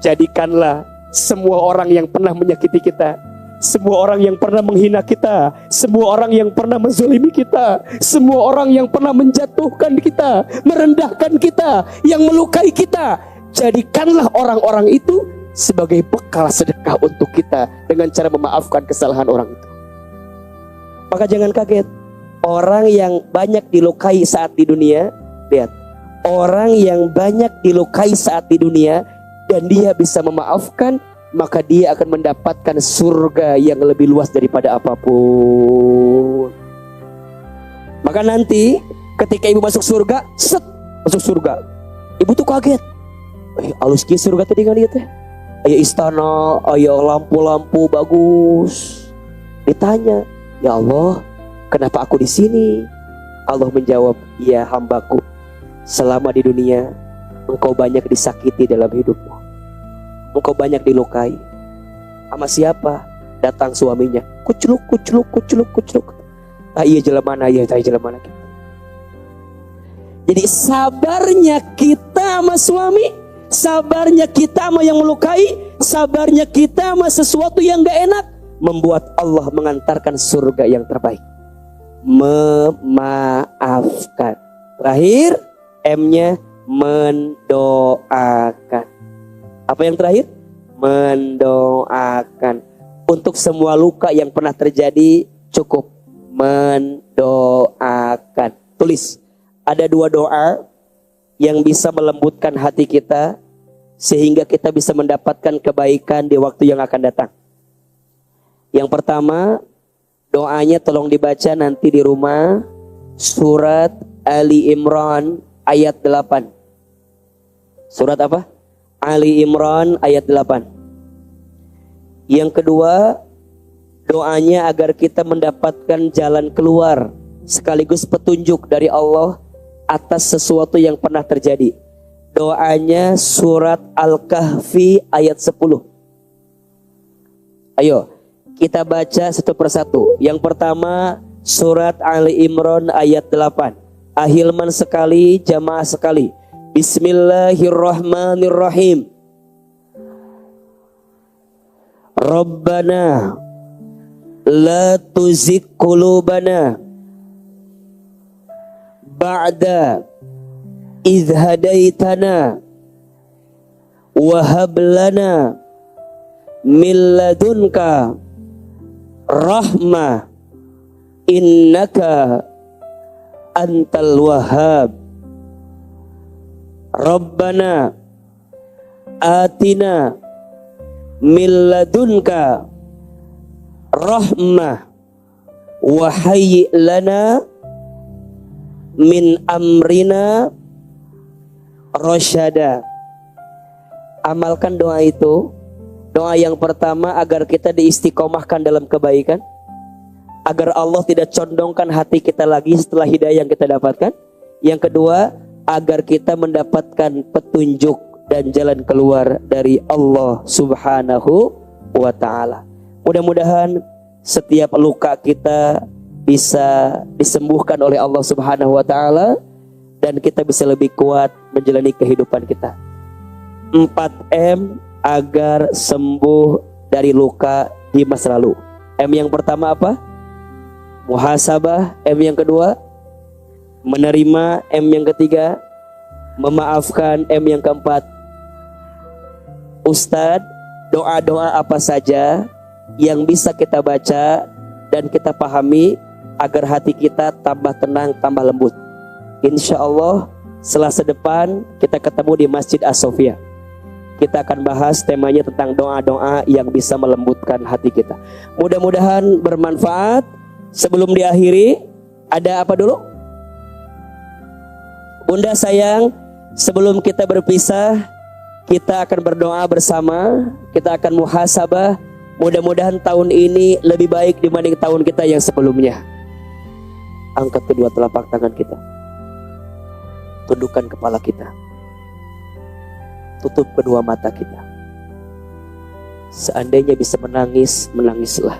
Jadikanlah semua orang yang pernah menyakiti kita, semua orang yang pernah menghina kita, semua orang yang pernah menzalimi kita, semua orang yang pernah menjatuhkan kita, merendahkan kita, yang melukai kita, jadikanlah orang-orang itu sebagai bekal sedekah untuk kita dengan cara memaafkan kesalahan orang itu. Maka jangan kaget, orang yang banyak dilukai saat di dunia, lihat, orang yang banyak dilukai saat di dunia dan dia bisa memaafkan, maka dia akan mendapatkan surga yang lebih luas daripada apapun. Maka nanti ketika ibu masuk surga, masuk surga, ibu tuh kaget. Alus ki surga tadi kan lihat ya. Aya istana, aya lampu-lampu bagus. Ditanya, ya Allah, kenapa aku di sini? Allah menjawab, ya hambaku, selama di dunia engkau banyak disakiti dalam hidupmu. Engkau banyak dilukai. Sama siapa? Datang suaminya. Kuculuk. Iya jelemana, iya jelemana. Jadi sabarnya kita sama suami, sabarnya kita sama yang melukai, sabarnya kita sama sesuatu yang gak enak, membuat Allah mengantarkan surga yang terbaik. Memaafkan. Terakhir, M-nya mendoakan. Apa yang terakhir? Mendoakan. Untuk semua luka yang pernah terjadi, cukup mendoakan. Tulis, ada 2 doa yang bisa melembutkan hati kita sehingga kita bisa mendapatkan kebaikan di waktu yang akan datang. Yang pertama, Doanya tolong dibaca nanti di rumah. Surat Ali Imran ayat 8. Surat apa? Ali Imran ayat 8. Yang kedua, doanya agar kita mendapatkan jalan keluar sekaligus petunjuk dari Allah atas sesuatu yang pernah terjadi. Doanya surat Al-Kahfi ayat 10. Ayo kita baca satu persatu. Yang pertama surat Ali Imran ayat 8. Ahilman sekali, jamaah sekali. Bismillahirrahmanirrahim. Rabbana la tuzigh qulubana ba'da idh hadaitana wa hab lana min ladunka rahmah innaka antal wahhab. Rabbana atina min ladunka rahmah wa hayyi lana min amrina rasyada. Amalkan doa itu. Doa yang pertama agar kita diistiqomahkan dalam kebaikan, agar Allah tidak condongkan hati kita lagi setelah hidayah yang kita dapatkan. Yang kedua, agar kita mendapatkan petunjuk dan jalan keluar dari Allah Subhanahu wa ta'ala. Mudah-mudahan setiap luka kita bisa disembuhkan oleh Allah Subhanahu wa ta'ala, dan kita bisa lebih kuat menjalani kehidupan kita. 4M agar sembuh dari luka di masa lalu. M yang pertama apa? Muhasabah. M yang kedua menerima. M yang ketiga memaafkan. M yang keempat, Ustadz, doa-doa apa saja yang bisa kita baca dan kita pahami agar hati kita tambah tenang, tambah lembut. Insya Allah Selasa depan kita ketemu di Masjid As-Sofia. Kita akan bahas temanya tentang doa-doa yang bisa melembutkan hati kita. Mudah-mudahan bermanfaat. Sebelum diakhiri, ada apa dulu? Bunda sayang, sebelum kita berpisah, kita akan berdoa bersama. Kita akan muhasabah. Mudah-mudahan tahun ini lebih baik dibanding tahun kita yang sebelumnya. Angkat kedua telapak tangan kita. Tundukkan kepala kita. Tutup kedua mata kita. Seandainya bisa menangis, menangislah.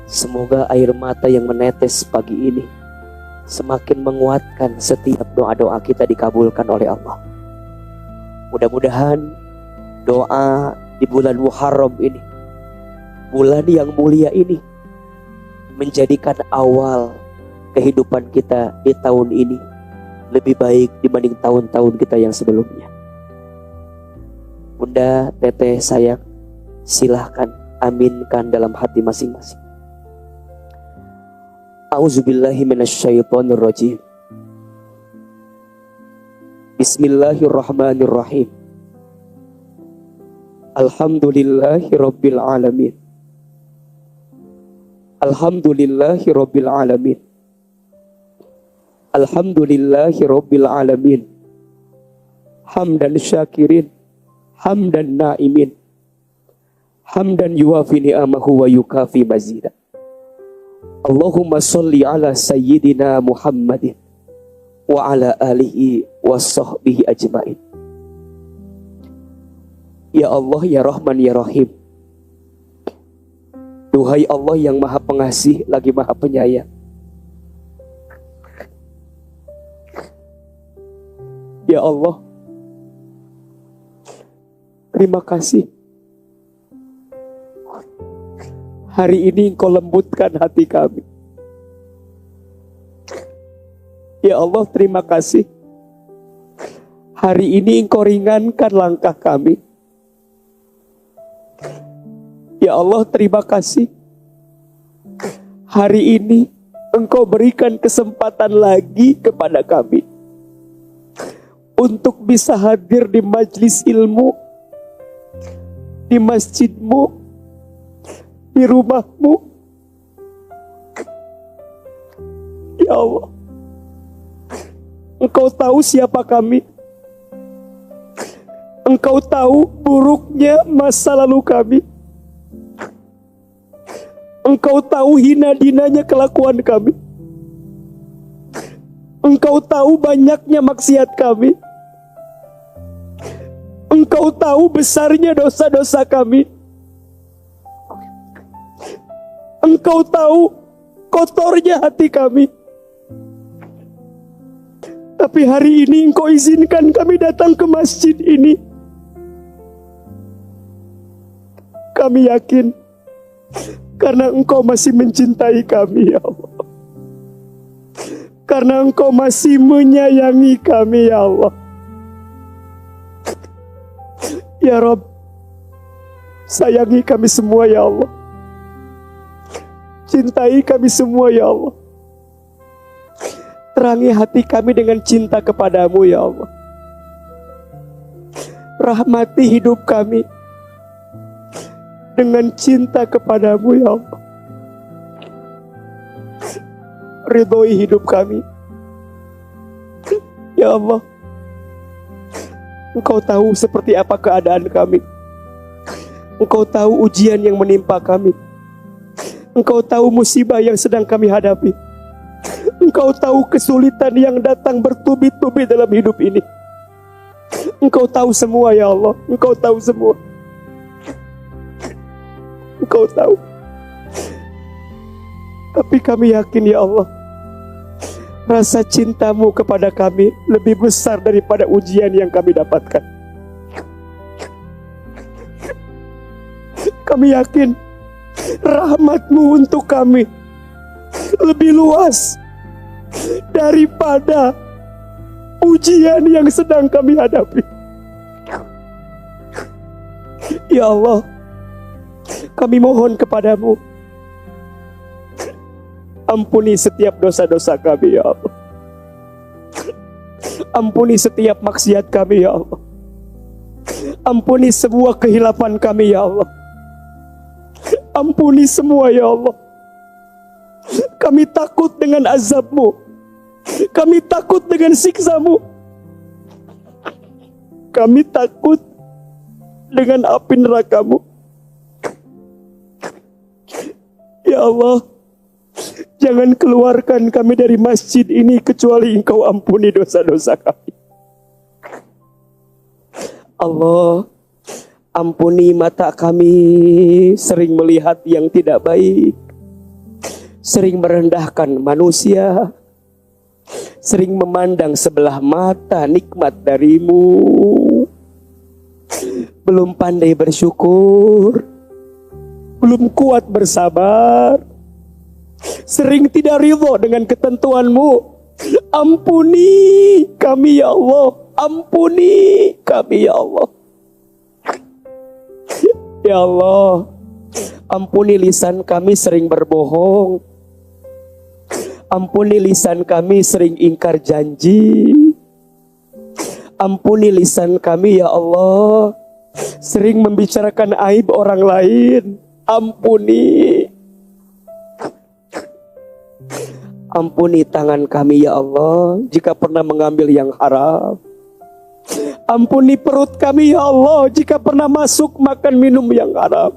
Semoga air mata yang menetes pagi ini semakin menguatkan setiap doa-doa kita dikabulkan oleh Allah. Mudah-mudahan doa di bulan Muharram ini, bulan yang mulia ini, menjadikan awal kehidupan kita di tahun ini lebih baik dibanding tahun-tahun kita yang sebelumnya. Bunda, teteh sayang, silahkan aminkan dalam hati masing-masing. A'udzubillahi minasyaitonirrajim. Bismillahirrahmanirrahim. Alhamdulillahi rabbil alamin. Alhamdulillahi rabbil alamin. Alhamdulillahi rabbil alamin. Hamdan syakirin, hamdan naimin, hamdan yuwafi ni'amahu wa yukafi mazida. Allahumma salli ala sayyidina Muhammadin wa ala alihi wa sahbihi ajmain. Ya Allah, ya Rahman, ya Rahim. Duhai Allah yang maha pengasih lagi maha penyayang. Ya Allah, terima kasih. Hari ini Engkau lembutkan hati kami. Ya Allah, terima kasih. Hari ini Engkau ringankan langkah kami. Ya Allah, terima kasih. Hari ini Engkau berikan kesempatan lagi kepada kami untuk bisa hadir di majlis ilmu, di masjidmu, di rumahmu, Ya Allah, Engkau tahu siapa kami. Engkau tahu buruknya masa lalu kami. Engkau tahu hina-dinanya kelakuan kami. Engkau tahu banyaknya maksiat kami. Engkau tahu besarnya dosa-dosa kami. Engkau tahu kotornya hati kami. Tapi hari ini Engkau izinkan kami datang ke masjid ini. Kami yakin karena Engkau masih mencintai kami, ya Allah. Karena Engkau masih menyayangi kami, ya Allah. Ya Rabb, sayangi kami semua, ya Allah. Cintai kami semua, ya Allah. Terangi hati kami dengan cinta kepadamu, ya Allah. Rahmati hidup kami dengan cinta kepadamu, ya Allah. Ridhoi hidup kami, ya Allah. Engkau tahu seperti apa keadaan kami. Engkau tahu ujian yang menimpa kami. Engkau tahu musibah yang sedang kami hadapi. Engkau tahu kesulitan yang datang bertubi-tubi dalam hidup ini. Engkau tahu semua, ya Allah. Engkau tahu semua. Engkau tahu. Tapi kami yakin, ya Allah, rasa cintamu kepada kami lebih besar daripada ujian yang kami dapatkan. Kami yakin rahmatmu untuk kami lebih luas daripada ujian yang sedang kami hadapi. Ya Allah, kami mohon kepadamu, ampuni setiap dosa-dosa kami, ya Allah. Ampuni setiap maksiat kami, ya Allah. Ampuni semua kehilapan kami, ya Allah. Ampuni semua, ya Allah. Kami takut dengan azab-Mu. Kami takut dengan siksa-Mu. Kami takut dengan api neraka-Mu. Ya Allah, jangan keluarkan kami dari masjid ini kecuali Engkau ampuni dosa-dosa kami. Allah, ampuni mata kami sering melihat yang tidak baik, sering merendahkan manusia, sering memandang sebelah mata nikmat dari-Mu, belum pandai bersyukur, belum kuat bersabar, sering tidak ridho dengan ketentuan-Mu. Ampuni kami, ya Allah. Ampuni kami, ya Allah. Ya Allah, ampuni lisan kami sering berbohong. Ampuni lisan kami sering ingkar janji. Ampuni lisan kami, ya Allah, sering membicarakan aib orang lain. Ampuni. Ampuni tangan kami, ya Allah, jika pernah mengambil yang haram. Ampuni perut kami, ya Allah, jika pernah masuk makan minum yang haram.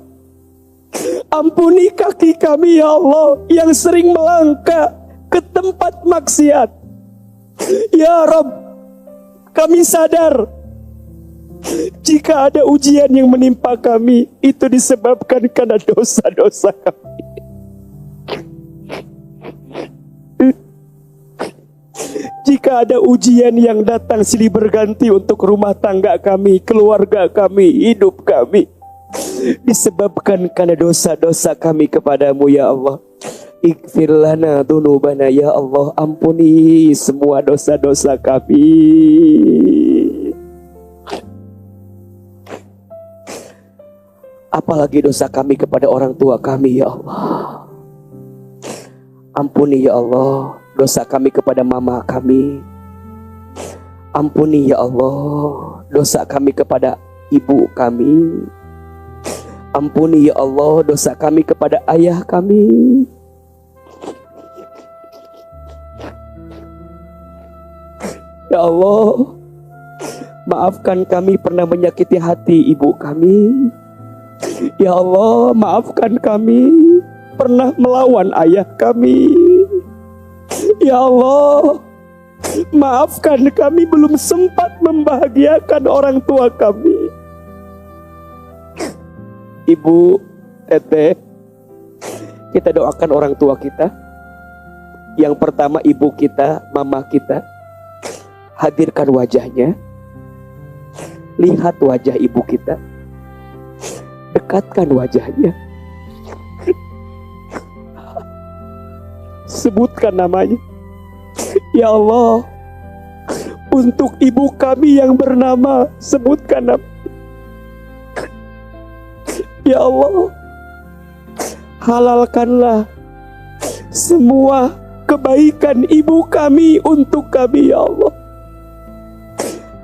Ampuni kaki kami, ya Allah, yang sering melangkah ke tempat maksiat. Ya Rabb, kami sadar jika ada ujian yang menimpa kami, itu disebabkan karena dosa-dosa kami. Jika ada ujian yang datang silih berganti untuk rumah tangga kami, keluarga kami, hidup kami, disebabkan karena dosa-dosa kami kepadamu, ya Allah. Ighfir lana dzunubana, ya Allah, ampuni semua dosa-dosa kami. Apalagi dosa kami kepada orang tua kami, ya Allah. Ampuni, ya Allah, dosa kami kepada mama kami. Ampuni, ya Allah, dosa kami kepada ibu kami. Ampuni, ya Allah, dosa kami kepada ayah kami. Ya Allah, maafkan kami pernah menyakiti hati ibu kami. Ya Allah, maafkan kami pernah melawan ayah kami. Ya Allah, maafkan kami belum sempat membahagiakan orang tua kami. Ibu, Teteh, kita doakan orang tua kita. Yang pertama ibu kita, mama kita. Hadirkan wajahnya. Lihat wajah ibu kita. Dekatkan wajahnya. Sebutkan namanya. Ya Allah, untuk ibu kami yang bernama, sebutkan namanya. Ya Allah, halalkanlah semua kebaikan ibu kami untuk kami, ya Allah.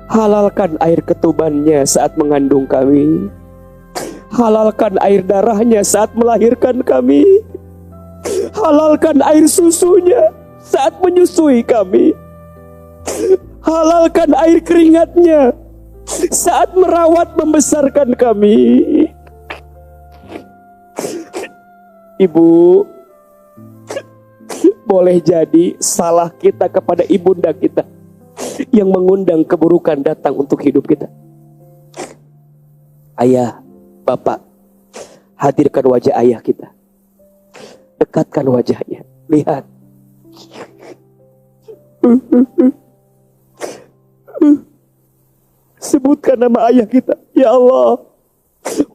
Halalkan air ketubannya saat mengandung kami. Halalkan air darahnya saat melahirkan kami. Halalkan air susunya saat menyusui kami. Halalkan air keringatnya saat merawat membesarkan kami. Ibu, boleh jadi salah kita kepada ibunda kita yang mengundang keburukan datang untuk hidup kita. Ayah, bapak, hadirkan wajah ayah kita. Dekatkan wajahnya. Lihat. Sebutkan nama ayah kita. Ya Allah,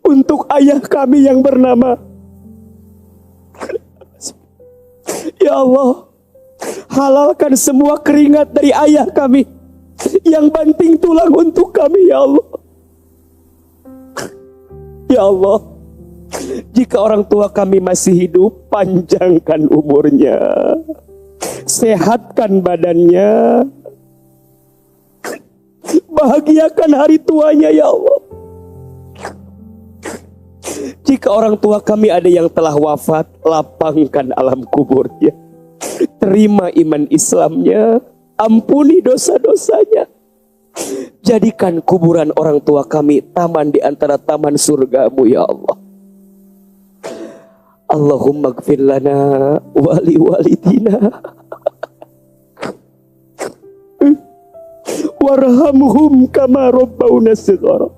untuk ayah kami yang bernama. Ya Allah, halalkan semua keringat dari ayah kami yang banting tulang untuk kami, ya Allah. Ya Allah, jika orang tua kami masih hidup, panjangkan umurnya, sehatkan badannya, bahagiakan hari tuanya, ya Allah. Jika orang tua kami ada yang telah wafat, lapangkan alam kuburnya. Terima iman Islamnya, ampuni dosa-dosanya. Jadikan kuburan orang tua kami taman di antara taman surgamu, ya Allah. Allahumma gfir lana wali walidina warhamhum kama rabbawna shighara.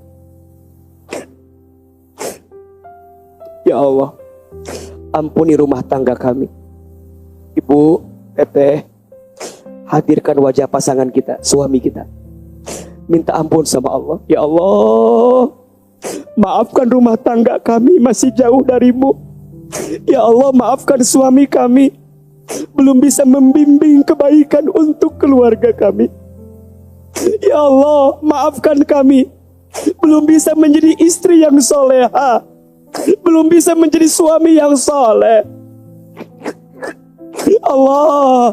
Ya Allah, ampuni rumah tangga kami. Ibu, Teteh, hadirkan wajah pasangan kita, suami kita. Minta ampun sama Allah. Ya Allah, maafkan rumah tangga kami masih jauh darimu. Ya Allah, maafkan suami kami belum bisa membimbing kebaikan untuk keluarga kami. Ya Allah, maafkan kami belum bisa menjadi istri yang soleha, belum bisa menjadi suami yang soleh. Allah,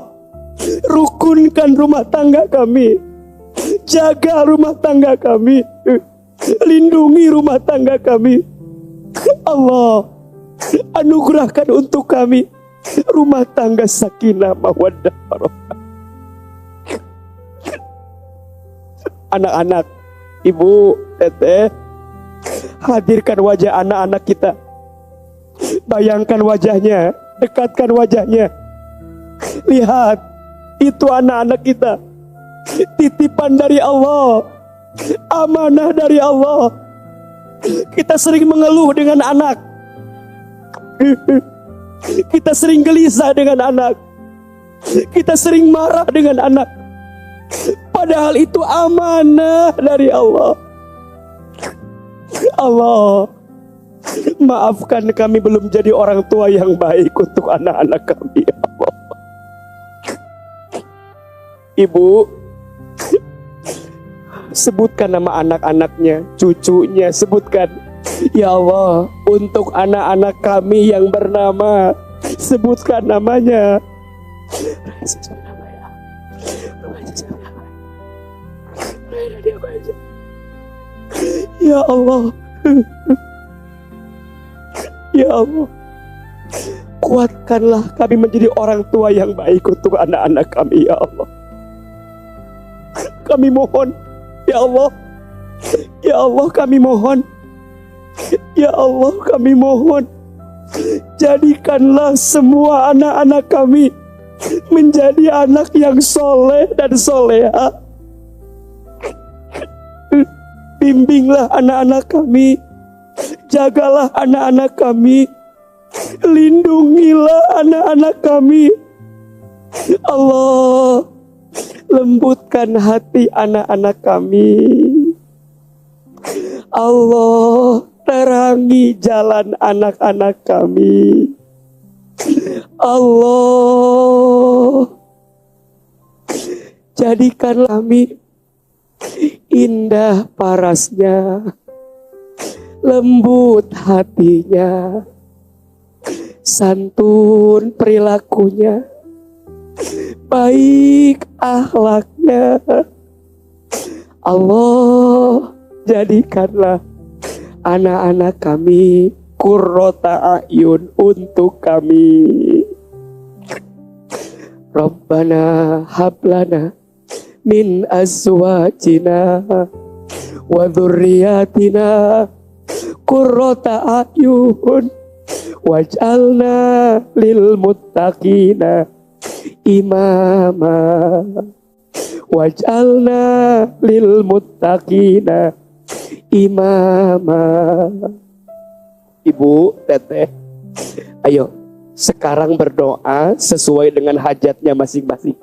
rukunkan rumah tangga kami, jaga rumah tangga kami, lindungi rumah tangga kami. Allah, anugerahkan untuk kami rumah tangga sakinah mawaddah warahmah. Anak-anak, ibu, Teteh, hadirkan wajah anak-anak kita. Bayangkan wajahnya, dekatkan wajahnya. Lihat, itu anak-anak kita. Titipan dari Allah, amanah dari Allah. Kita sering mengeluh dengan anak. Kita sering gelisah dengan anak. Kita sering marah dengan anak. Padahal itu amanah dari Allah. Allah, maafkan kami belum jadi orang tua yang baik untuk anak-anak kami, ya Allah. Ibu, sebutkan nama anak-anaknya, cucunya, sebutkan. Ya Allah, untuk anak-anak kami yang bernama, sebutkan namanya. Ya Allah, ya Allah, kuatkanlah kami menjadi orang tua yang baik untuk anak-anak kami, ya Allah. kami mohon. Ya Allah, ya Allah kami mohon. Ya Allah kami mohon, jadikanlah semua anak-anak kami menjadi anak yang soleh dan soleha. Bimbinglah anak-anak kami, jagalah anak-anak kami, lindungilah anak-anak kami. Allah, lembutkan hati anak-anak kami. Allah, terangi jalan anak-anak kami. Allah, jadikan kami indah parasnya, lembut hatinya, santun perilakunya, baik akhlaknya. Allah, jadikanlah anak-anak kami qurrata a'yun untuk kami. Rabbana hablana min azwajina wa dzurriyyatina qurrata a'yun waj'alna lil muttaqina imama waj'alna lil muttaqina imama. Ibu, teteh, ayo sekarang berdoa sesuai dengan hajatnya masing-masing.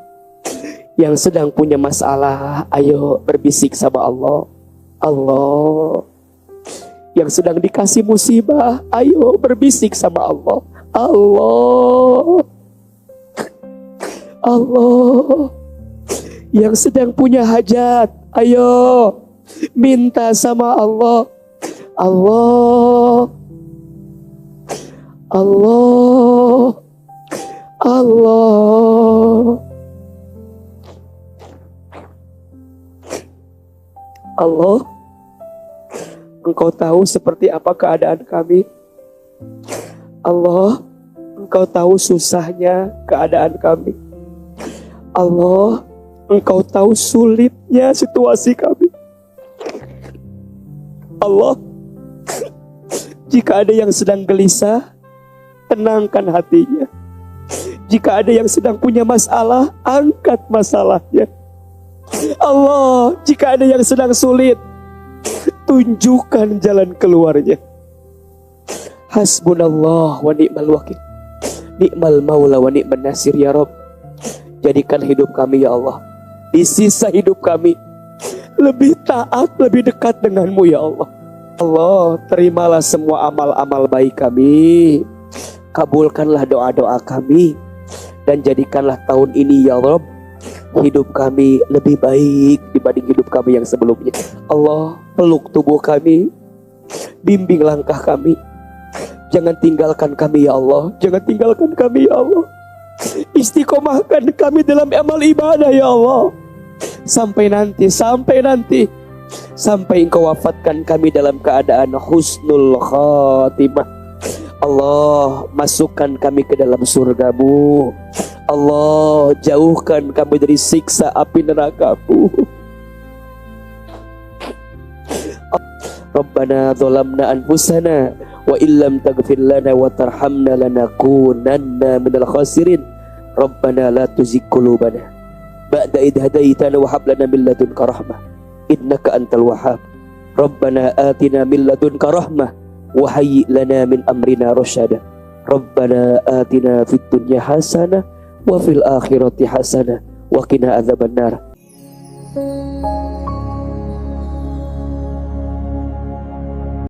Yang sedang punya masalah, ayo berbisik sama Allah. Allah. Yang sedang dikasih musibah, ayo berbisik sama Allah. Allah. Allah. Yang sedang punya hajat, ayo minta sama Allah. Allah. Allah. Allah. Allah, Engkau tahu seperti apa keadaan kami. Allah, Engkau tahu susahnya keadaan kami. Allah, Engkau tahu sulitnya situasi kami. Allah, jika ada yang sedang gelisah, tenangkan hatinya. Jika ada yang sedang punya masalah, angkat masalahnya. Allah, jika ada yang sedang sulit, tunjukkan jalan keluarnya. Hasbunallah wa ni'mal wakil, ni'mal maula wa ni'man nasir ya Rabb. Jadikan hidup kami ya Allah, di sisa hidup kami lebih taat, lebih dekat denganmu ya Allah. Allah, terimalah semua amal-amal baik kami, kabulkanlah doa-doa kami, dan jadikanlah tahun ini ya Rabb hidup kami lebih baik dibanding hidup kami yang sebelumnya. Allah, peluk tubuh kami, bimbing langkah kami, jangan tinggalkan kami ya Allah, jangan tinggalkan kami ya Allah. Istiqomahkan kami dalam amal ibadah ya Allah, sampai nanti sampai Engkau wafatkan kami dalam keadaan husnul khatimah. Allah, masukkan kami ke dalam surga-Mu. Allah, jauhkan kami dari siksa api neraka-Mu. Rabbana zalamna anfusana wa illam taghfir lana wa tarhamna lanakunanna minal khasirin. Rabbana la tuzigh qulubana ba'da idh hadaitana wa hab lana min ladunka rahmah innaka antal wahhab. Rabbana atina min ladunka rahmah wa hayyi lana min amrina rasyada. Rabbana atina fid dunya hasanah wa fil akhirati hasanah wa qina adzabannar.